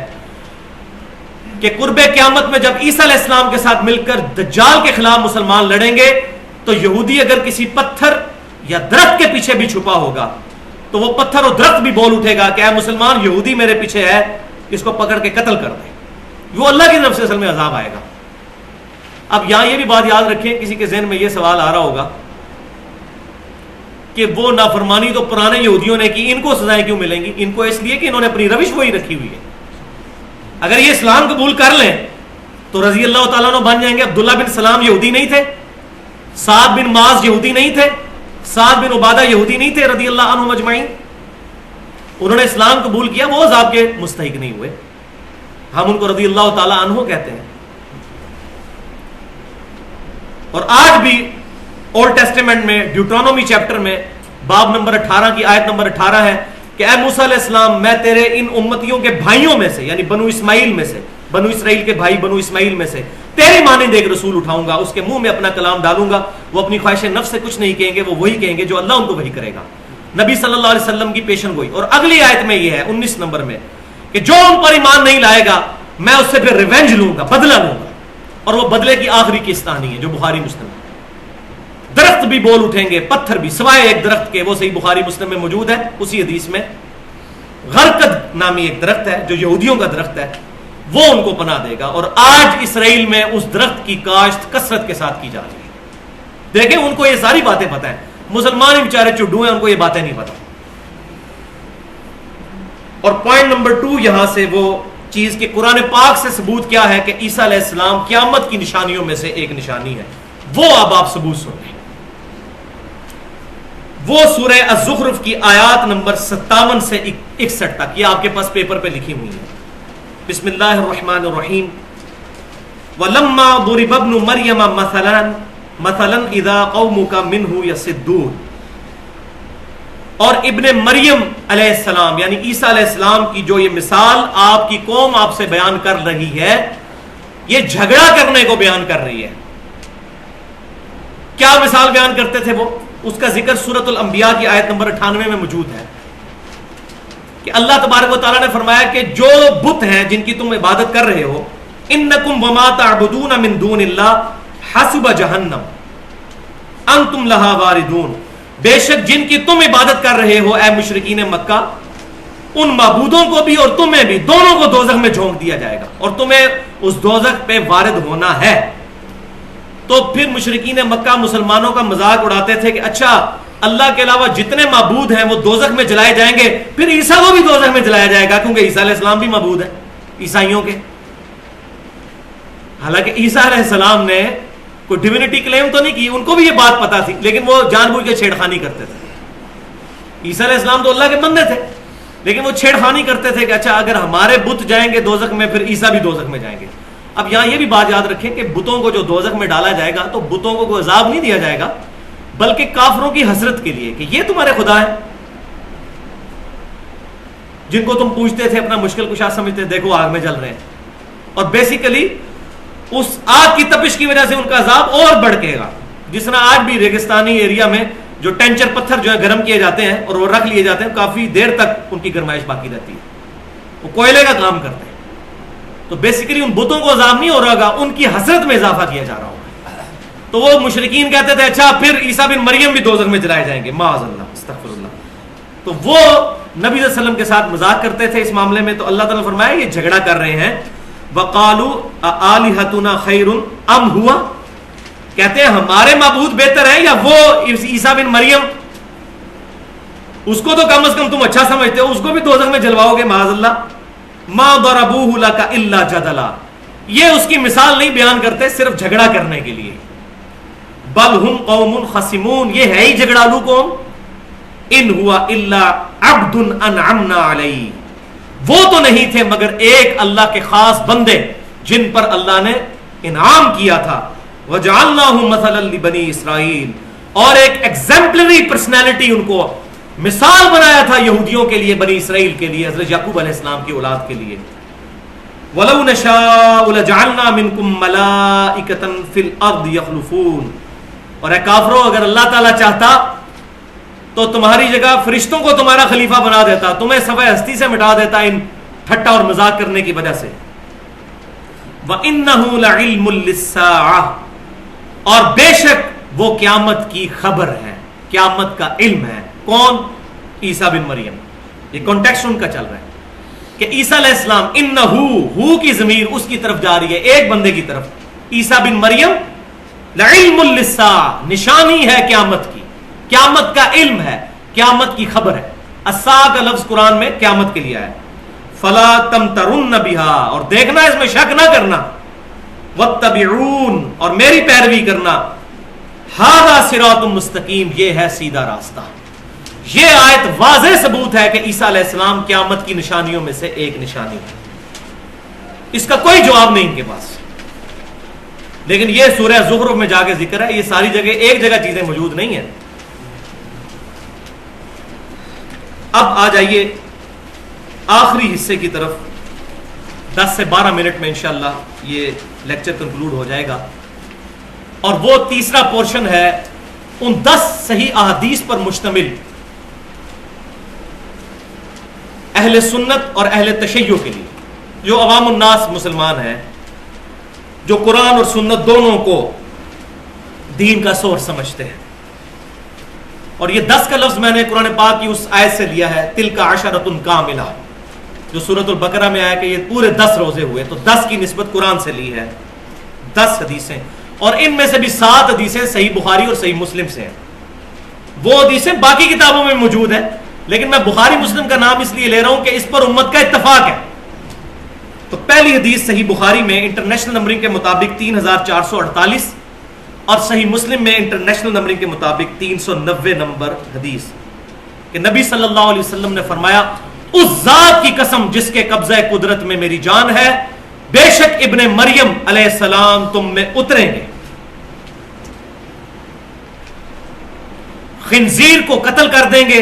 کہ قرب قیامت میں جب عیسیٰ علیہ السلام کے ساتھ مل کر دجال کے خلاف مسلمان لڑیں گے تو یہودی اگر کسی پتھر یا درخت کے پیچھے بھی چھپا ہوگا تو وہ پتھر اور درخت بھی بول اٹھے گا کہ اے مسلمان، یہودی میرے پیچھے ہے، اس کو پکڑ کے قتل کر دیں۔ وہ اللہ کی طرف سے اصل میں عذاب آئے گا۔ اب یہاں یہ بھی بات یاد رکھیں، کسی کے ذہن میں یہ سوال آ رہا ہوگا کہ وہ نافرمانی تو پرانے یہودیوں نے کی، ان کو سزائیں کیوں ملیں گی؟ ان کو اس لیے کہ انہوں نے اپنی روش وہی رکھی ہوئی ہے۔ اگر یہ اسلام قبول کر لیں تو رضی اللہ تعالیٰ عنہ بن جائیں گے۔ عبداللہ بن سلام یہودی نہیں تھے، سعد بن معاذ یہودی نہیں تھے، سعد بن عبادہ یہودی نہیں تھے رضی اللہ عنہم اجمعین، انہوں نے اسلام قبول کیا، وہ عذاب کے مستحق نہیں ہوئے، ہم ان کو رضی اللہ تعالیٰ عنہ کہتے ہیں۔ اور آج بھی اولڈ ٹیسٹیمنٹ میں ڈیوٹرانومی چیپٹر میں باب نمبر 18 کی آیت نمبر 18 ہے کہ اے موسیٰ علیہ السلام، میں تیرے ان امتیوں کے بھائیوں میں سے، یعنی بنو اسماعیل میں سے، بنو اسرائیل کے بھائی بنو اسماعیل میں سے تیری مانند ایک رسول اٹھاؤں گا، اس کے منہ میں اپنا کلام ڈالوں گا، وہ اپنی خواہش نفس سے کچھ نہیں کہیں گے، وہ وہی کہیں گے جو اللہ ان کو وہی کرے گا۔ نبی صلی اللہ علیہ وسلم کی پیشن گوئی۔ اور اگلی آیت میں یہ ہے 19 نمبر میں کہ جو ان پر ایمان نہیں لائے گا میں اس سے پھر ریونج لوں گا، بدلہ لوں گا، اور وہ بدلے کی آخری قسط آنی ہے جو بخاری مسلم ہے۔ درخت بھی بول اٹھیں گے، پتھر بھی، سوائے ایک درخت کے، وہ صحیح بخاری مسلم میں موجود ہے اسی حدیث میں۔ غرقد نامی ایک درخت ہے جو یہودیوں کا درخت ہے، وہ ان کو پناہ دے گا، اور آج اسرائیل میں اس درخت کی کاشت کثرت کے ساتھ کی جا رہی ہے۔ دیکھیں ان کو یہ ساری باتیں پتہ ہیں، مسلمان ہی بیچارے چڈو ہیں، ان کو یہ باتیں نہیں پتہ۔ اور پوائنٹ نمبر 2 یہاں سے وہ چیز کہ قرآن پاک سے ثبوت کیا ہے کہ عیسیٰ علیہ السلام قیامت کی نشانیوں میں سے ایک نشانی ہے، وہ اب آپ ثبوت سن لیں۔ وہ سورہ الزخرف کی آیات نمبر 57 سے 61 تک، یہ آپ کے پاس پیپر پہ لکھی ہوئی ہے۔ بسم اللہ الرحمن الرحیم۔ وَلَمَّا ضُرِبَ ابْنُ مَرْيَمَ مَثَلًا إِذَا قَوْمُكَ مِنْهُ يَصِدُّونَ اور ابن مریم علیہ السلام یعنی عیسیٰ علیہ السلام کی جو یہ مثال آپ کی قوم آپ سے بیان کر رہی ہے، یہ جھگڑا کرنے کو بیان کر رہی ہے. کیا مثال بیان کرتے تھے وہ؟ اس کا ذکر سورۃ الانبیاء کی آیت نمبر 98 میں موجود ہے کہ اللہ تبارک و تعالیٰ نے فرمایا کہ جو بت ہیں جن کی تم عبادت کر رہے ہو، انکم وما تعبدون من دون اللہ حسب جہنم انتم لہا واردون، بے شک جن کی تم عبادت کر رہے ہو اے مشرکین مکہ، ان معبودوں کو بھی اور تمہیں بھی، دونوں کو دوزخ میں جھونک دیا جائے گا اور تمہیں اس دوزخ پہ وارد ہونا ہے. تو پھر مشرکین مکہ مسلمانوں کا مذاق اڑاتے تھے کہ اچھا اللہ کے علاوہ جتنے معبود ہیں وہ دوزخ میں جلائے جائیں گے، پھر عیسیٰ کو بھی دوزخ میں جلایا جائے گا کیونکہ عیسیٰ علیہ السلام بھی معبود ہے عیسائیوں کے. حالانکہ عیسیٰ علیہ السلام نے کوئی ڈیوینٹی کلیم تو نہیں کی، ان کو بھی یہ بات پتا تھی، لیکن وہ جان بوجھ کے چھیڑخانی کرتے تھے. عیسیٰ علیہ السلام تو اللہ کے بندے تھے، لیکن وہ چھیڑخانی کرتے تھے کہ اچھا اگر ہمارے بت جائیں گے دوزخ میں، پھر عیسیٰ بھی دوزخ میں جائیں گے. اب یہاں یہ بھی بات یاد رکھیں کہ بتوں کو جو دوزخ میں ڈالا جائے گا تو بتوں کو کوئی عذاب نہیں دیا جائے گا، بلکہ کافروں کی حسرت کے لیے کہ یہ تمہارے خدا ہیں جن کو تم پوچھتے تھے، اپنا مشکل کشا سمجھتے، دیکھو آگ میں جل رہے ہیں. اور بیسیکلی اس آگ کی تپش کی وجہ سے ان کا عذاب اور بڑھ کے گا. جس طرح آج بھی ریگستانی ایریا میں جو ٹینچر پتھر جو ہے گرم کیے جاتے ہیں اور وہ رکھ لیے جاتے ہیں، کافی دیر تک ان کی گرمائش باقی رہتی ہے، وہ کوئلے کا کام کرتے ہیں. تو بیسیکلی ان بتوں کو عذاب نہیں ہو رہا گا، ان کی حسرت میں اضافہ کیا جا رہا ہوگا. تو وہ مشرکین کہتے تھے اچھا پھر عیسیٰ بن مریم بھی دوزخ میں جلائے جائیں گے، معاذ اللہ استغفر اللہ. تو وہ نبی صلی اللہ علیہ وسلم کے ساتھ مذاق کرتے تھے اس معاملے میں. تو اللہ تعالیٰ نے فرمایا یہ جھگڑا کر رہے ہیں. وَقَالُوا أَآلِهَتُنَا خَيْرٌ أَمْ هُوَ، کہتے ہیں ہمارے معبود بہتر ہیں یا وہ عیسیٰ بن مریم؟ اس کو تو کم از کم تم اچھا سمجھتے ہو، اس کو بھی دوزخ میں جلواؤ گے معاذ اللہ. مَا ضَرَبُوهُ لَكَ إِلَّا جَدَلًا، یہ اس کی مثال نہیں بیان کرتے صرف جھگڑا کرنے کے لیے. بل ہم قوم خصمون، یہ ہے ہی جھگڑالو قوم. ان ہوا الا عبد انعمنا علیہ، وہ تو نہیں تھے مگر ایک اللہ کے خاص بندے جن پر اللہ نے انعام کیا تھا. وجعلناہ مثلا لبنی اسرائیل، اور ایک ایگزمپلری پرسنالٹی ان کو مثال بنایا تھا یہودیوں کے لیے، بنی اسرائیل کے لیے، حضرت یعقوب علیہ السلام کی اولاد کے لیے. وَلَوْ نَشَاءُ لَجَعَلْنَا مِنْكُمْ مَلَائِكَةً فِي الْأَرْضِ يَخْلُفُونَ، اور اے کافروں اگر اللہ تعالیٰ چاہتا تو تمہاری جگہ فرشتوں کو تمہارا خلیفہ بنا دیتا، تمہیں صفحہ ہستی سے مٹا دیتا ان ٹھٹا اور مذاق کرنے کی وجہ سے. وَإِنَّهُ لَعِلْمٌ لِلسَّاعَةِ، اور بے شک وہ قیامت کی خبر ہے، قیامت کا علم ہے. کون؟ عیسیٰ بن مریم. یہ کانٹیکسٹ ان کا چل رہا ہے کہ عیسیٰ علیہ السلام، انہو کی ضمیر اس کی طرف جا رہی ہے، ایک بندے کی طرف. عیسیٰ بن مریم لعلم للساعة، نشانی ہے قیامت کی، قیامت کا علم ہے، قیامت کی خبر ہے. الساعة کا لفظ قرآن میں قیامت کے لیے ہے. فلا تمترن بها، اور دیکھنا اس میں شک نہ کرنا. واتبعون، اور میری پیروی کرنا. ھذا صراط مستقیم، یہ ہے سیدھا راستہ. یہ آیت واضح ثبوت ہے کہ عیسیٰ علیہ السلام قیامت کی نشانیوں میں سے ایک نشانی ہے. اس کا کوئی جواب نہیں ان کے پاس. لیکن یہ سورہ زخرف میں جا کے ذکر ہے، یہ ساری جگہ ایک جگہ چیزیں موجود نہیں ہیں. اب آ جائیے آخری حصے کی طرف. 10 سے 12 منٹ میں انشاءاللہ یہ لیکچر کنکلوڈ ہو جائے گا، اور وہ تیسرا پورشن ہے ان 10 صحیح احادیث پر مشتمل اہل سنت اور اہل تشیع کے لیے، جو عوام الناس مسلمان ہیں، جو قرآن اور سنت دونوں کو دین کا سورس سمجھتے ہیں. اور یہ 10 کا لفظ میں نے قرآن پاک کی اس آیت سے لیا ہے، تلک عشرۃ کاملہ، جو سورۃ البقرہ میں آیا کہ یہ پورے 10 روزے ہوئے، تو 10 کی نسبت قرآن سے لی ہے. 10 حدیثیں، اور ان میں سے بھی 7 حدیثیں صحیح بخاری اور صحیح مسلم سے ہیں. وہ حدیثیں باقی کتابوں میں موجود ہیں، لیکن میں بخاری مسلم کا نام اس لیے لے رہا ہوں کہ اس پر امت کا اتفاق ہے. تو پہلی حدیث صحیح بخاری میں انٹرنیشنل نمبرنگ کے مطابق 3448، اور صحیح مسلم میں انٹرنیشنل نمبرنگ کے مطابق 390 نمبر حدیث، کہ نبی صلی اللہ علیہ وسلم نے فرمایا اس ذات کی قسم جس کے قبضہ قدرت میں میری جان ہے، بے شک ابن مریم علیہ السلام تم میں اتریں گے، خنزیر کو قتل کر دیں گے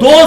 2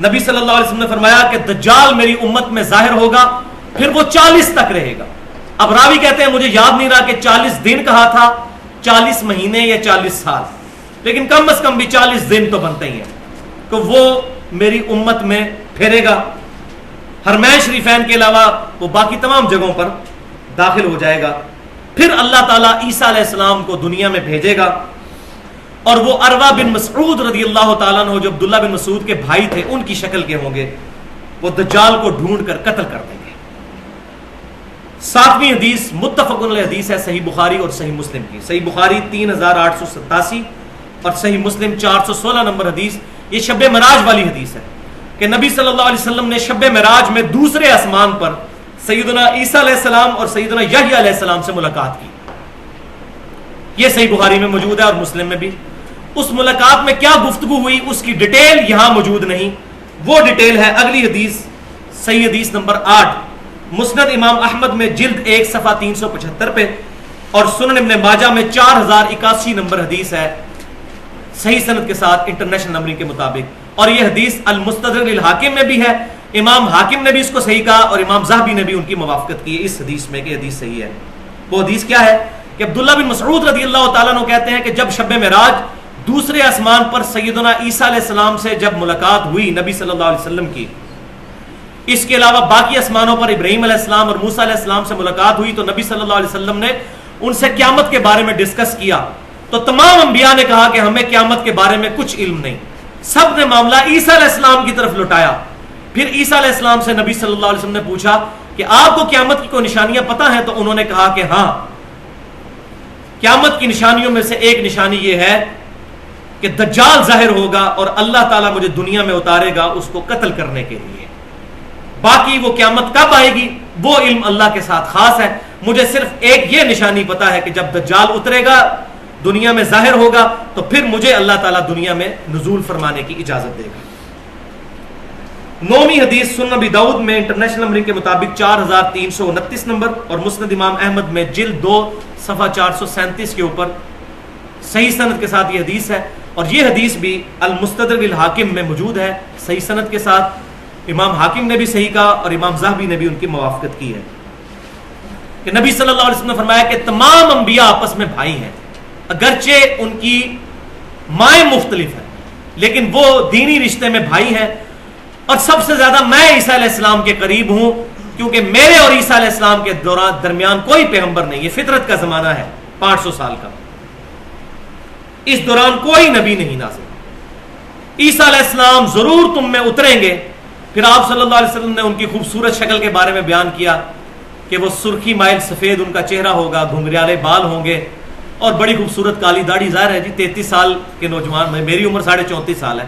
نبی صلی اللہ علیہ وسلم نے فرمایا کہ دجال میری امت میں ظاہر ہوگا، پھر وہ 40 تک رہے گا. اب راوی کہتے ہیں مجھے یاد نہیں رہا کہ 40 دن کہا تھا، 40 مہینے یا 40 سال، لیکن کم از کم بھی 40 دن تو بنتے ہی ہیں. تو وہ میری امت میں پھیرے گا، حرمین شریفین کے علاوہ وہ باقی تمام جگہوں پر داخل ہو جائے گا. پھر اللہ تعالیٰ عیسیٰ علیہ السلام کو دنیا میں بھیجے گا، اور وہ عروہ بن مسعود رضی اللہ تعالیٰ عنہ جو عبداللہ بن مسعود کے بھائی تھے ان کی شکل کے ہوں گے، وہ دجال کو ڈھونڈ کر قتل کر دیں گے. 7ویں حدیث متفق علیہ حدیث ہے صحیح بخاری اور صحیح مسلم کی. صحیح بخاری 3887 اور صحیح مسلم 416 نمبر حدیث. یہ شب معراج والی حدیث ہے کہ نبی صلی اللہ علیہ وسلم نے شب معراج میں دوسرے آسمان پر سیدنا عیسیٰ علیہ السلام اور سیدنا یحییٰ علیہ السلام سے ملاقات کی. یہ صحیح بخاری میں موجود ہے اور مسلم میں بھی. اس ملاقات میں کیا گفتگو ہوئی اس کی ڈیٹیل یہاں موجود نہیں، وہ ڈیٹیل ہے اگلی حدیث، صحیح حدیث نمبر 8 مسند امام احمد میں جلد 1 صفحہ 375 پہ، اور سنن ابن ماجہ میں 4081 نمبر حدیث ہے صحیح سند کے ساتھ انٹرنیشنل نمبرنگ کے مطابق. اور یہ حدیث المستدرک للحاکم میں بھی ہے، امام حاکم نے بھی اس کو صحیح کہا اور امام ذہبی نے بھی ان کی موافقت کی اس حدیث میں کہ حدیث صحیح ہے. وہ حدیث کیا ہے کہ عبداللہ بن مسعود رضی اللہ تعالیٰ عنہ کہتے ہیں کہ جب شب معراج دوسرے آسمان پر سیدنا عیسیٰ علیہ السلام سے جب ملاقات ہوئی نبی صلی اللہ علیہ وسلم کی، اس کے علاوہ باقی آسمانوں پر ابراہیم علیہ السلام اور موسیٰ علیہ السلام سے ملاقات ہوئی، تو نبی صلی اللہ علیہ وسلم نے ان سے قیامت کے بارے میں ڈسکس کیا. تو تمام انبیاء نے کہا کہ ہمیں قیامت کے بارے میں کچھ علم نہیں. سب نے معاملہ عیسیٰ علیہ السلام کی طرف لوٹایا. پھر عیسیٰ علیہ السلام سے نبی صلی اللہ علیہ وسلم نے پوچھا کہ آپ کو قیامت کی کوئی نشانیاں پتہ ہیں؟ تو انہوں نے کہا کہ ہاں، قیامت کی نشانیوں میں سے ایک نشانی یہ ہے کہ دجال ظاہر ہوگا اور اللہ تعالیٰ مجھے دنیا میں اتارے گا اس کو قتل کرنے کے لیے. باقی وہ قیامت کب آئے گی وہ علم اللہ کے ساتھ خاص ہے. مجھے صرف ایک یہ نشانی پتا ہے کہ جب دجال اترے گا دنیا میں ظاہر ہوگا تو پھر مجھے اللہ تعالیٰ دنیا میں نزول فرمانے کی اجازت دے گا. 9ویں حدیث سنن ابی داؤد میں انٹرنیشنل نمبرنگ کے مطابق 4329 نمبر اور مسند امام احمد میں جلد 2 صفحہ 437 کے اوپر صحیح سند کے ساتھ یہ حدیث ہے. اور یہ حدیث بھی المستدرک للحاکم میں موجود ہے صحیح سند کے ساتھ. امام حاکم نے بھی صحیح کہا اور امام ذہبی نے بھی ان کی موافقت کی ہے کہ نبی صلی اللہ علیہ وسلم نے فرمایا کہ تمام انبیاء آپس میں بھائی ہیں، اگرچہ ان کی مائیں مختلف ہیں لیکن وہ دینی رشتے میں بھائی ہیں. اور سب سے زیادہ میں عیسیٰ علیہ السلام کے قریب ہوں کیونکہ میرے اور عیسیٰ علیہ السلام کے درمیان کوئی پیغمبر نہیں. یہ فطرت کا زمانہ ہے 500 سال کا، اس دوران کوئی نبی نہیں نازل. عیسیٰ علیہ السلام ضرور تم میں اتریں گے. پھر آپ صلی اللہ علیہ وسلم نے ان کی خوبصورت شکل کے بارے میں بیان کیا کہ وہ سرخی مائل سفید ان کا چہرہ ہوگا، گھنگریالے بال ہوں گے اور بڑی خوبصورت کالی داڑھی. ظاہر ہے جی 33 سال کے نوجوان، میری عمر 34.5 سال ہے،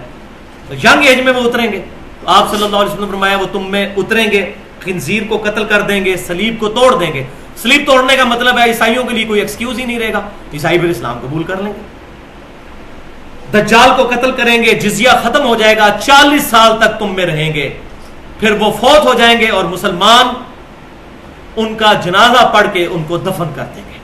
تو ینگ ایج میں وہ اتریں گے. تو آپ صلی اللہ علیہ وسلم نے فرمایا وہ تم میں اتریں گے، خنزیر کو قتل کر دیں گے، صلیب کو توڑ دیں گے. صلیب توڑنے کا مطلب ہے عیسائیوں کے لیے کوئی ایکسکیوز ہی نہیں رہے گا، عیسائی پھر اسلام قبول کر لیں گے. دجال کو قتل کریں گے، جزیہ ختم ہو جائے گا، 40 سال تک تم میں رہیں گے. پھر وہ فوت ہو جائیں گے اور مسلمان ان کا جنازہ پڑھ کے ان کو دفن کر دیں گے.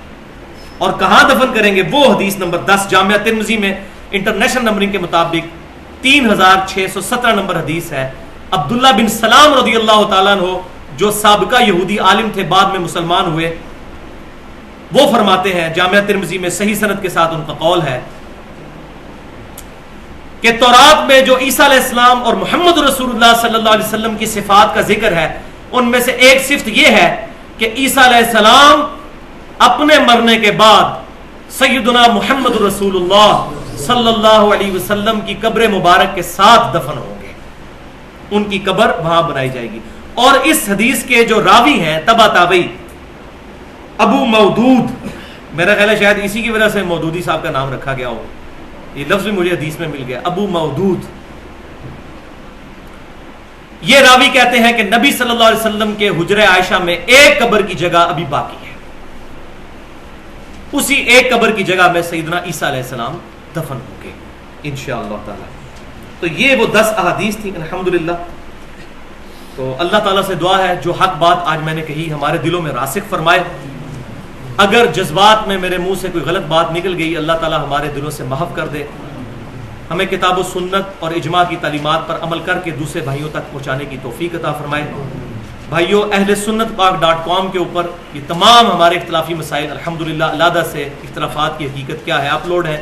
اور کہاں دفن کریں گے؟ وہ حدیث نمبر 10 جامعہ ترمذی میں انٹرنیشنل نمبرنگ کے مطابق 3617 نمبر حدیث ہے. عبداللہ بن سلام رضی اللہ تعالیٰ عنہ جو سابقہ یہودی عالم تھے بعد میں مسلمان ہوئے، وہ فرماتے ہیں جامعہ ترمذی میں صحیح سند کے ساتھ ان کا قول ہے کہ تورات میں جو عیسیٰ علیہ السلام اور محمد رسول اللہ صلی اللہ علیہ وسلم کی صفات کا ذکر ہے ان میں سے ایک صفت یہ ہے کہ عیسیٰ علیہ السلام اپنے مرنے کے بعد سیدنا محمد رسول اللہ صلی اللہ علیہ وسلم کی قبر مبارک کے ساتھ دفن ہوں گے. ان کی قبر وہاں بنائی جائے گی. اور اس حدیث کے جو راوی ہیں تبع تابعی ابو مودود، میرا خیال ہے شاید اسی کی وجہ سے مودودی صاحب کا نام رکھا گیا ہو، یہ لفظ بھی مجھے حدیث میں مل گیا، ابو مودود. یہ راوی کہتے ہیں کہ نبی صلی اللہ علیہ وسلم کے حجرہ عائشہ میں ایک قبر کی جگہ ابھی باقی ہے، اسی ایک قبر کی جگہ میں سیدنا عیسیٰ علیہ السلام دفن ہوں گے انشاءاللہ تعالی. تو یہ وہ 10 احادیث تھی الحمدللہ. تو اللہ تعالیٰ سے دعا ہے جو حق بات آج میں نے کہی ہمارے دلوں میں راسخ فرمائے. اگر جذبات میں میرے منہ سے کوئی غلط بات نکل گئی اللہ تعالیٰ ہمارے دلوں سے محو کر دے. ہمیں کتاب و سنت اور اجماع کی تعلیمات پر عمل کر کے دوسرے بھائیوں تک پہنچانے کی توفیق عطا فرمائے۔ بھائیوں، اہل سنت پاک .com کے اوپر یہ تمام ہمارے اختلافی مسائل الحمدللہ علیحدہ سے اختلافات کی حقیقت کیا ہے اپلوڈ ہیں۔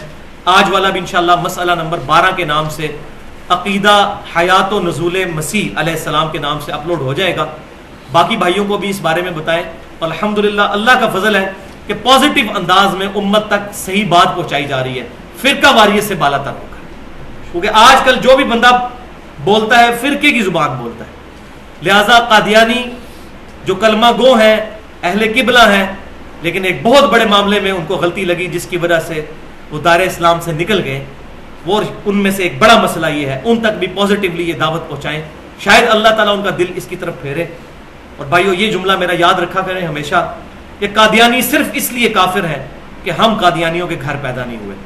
آج والا بھی انشاءاللہ مسئلہ نمبر 12 کے نام سے عقیدہ حیات و نزول مسیح علیہ السلام کے نام سے اپلوڈ ہو جائے گا۔ باقی بھائیوں کو بھی اس بارے میں بتائیں۔ الحمدللہ اللہ کا فضل ہے کہ پازیٹیو انداز میں امت تک صحیح بات پہنچائی جا رہی ہے، فرقہ واریت سے بالا تر ہوگا، کیونکہ آج کل جو بھی بندہ بولتا ہے فرقے کی زبان بولتا ہے۔ لہذا قادیانی جو کلمہ گو ہیں، اہل قبلہ ہیں، لیکن ایک بہت بڑے معاملے میں ان کو غلطی لگی جس کی وجہ سے وہ دار اسلام سے نکل گئے، وہ ان میں سے ایک بڑا مسئلہ یہ ہے، ان تک بھی پازیٹیولی یہ دعوت پہنچائیں، شاید اللہ تعالیٰ ان کا دل اس کی طرف پھیرے۔ اور بھائیو یہ جملہ میرا یاد رکھا کریں ہمیشہ کہ قادیانی صرف اس لیے کافر ہیں کہ ہم قادیانیوں کے گھر پیدا نہیں ہوئے۔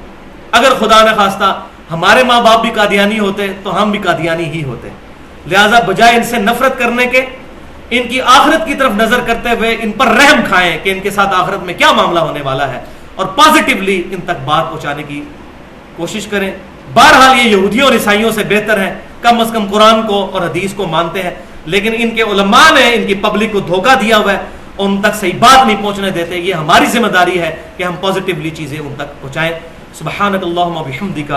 اگر خدا نہ خواستہ ہمارے ماں باپ بھی قادیانی ہوتے تو ہم بھی قادیانی ہی ہوتے۔ لہٰذا بجائے ان سے نفرت کرنے کے، ان کی آخرت کی طرف نظر کرتے ہوئے ان پر رحم کھائیں کہ ان کے ساتھ آخرت میں کیا معاملہ ہونے والا ہے، اور پازیٹیولی ان تک بات پہنچانے کی کوشش کریں۔ بہرحال یہ یہودیوں اور عیسائیوں سے بہتر ہیں، کم از کم قرآن کو اور حدیث کو مانتے ہیں، لیکن ان کے علماء نے ان کی پبلک کو دھوکہ دیا ہوا ہے، ان تک صحیح بات نہیں پہنچنے دیتے۔ یہ ہماری ذمہ داری ہے کہ ہم پازیٹیولی چیزیں ان تک پہنچائیں۔ سبحانک اللہم و بحمدک،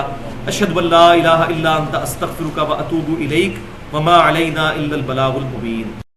اشہد ان لا الہ الا انت، استغفرک و اتوب الیک، وما علینا الا البلاغ المبین۔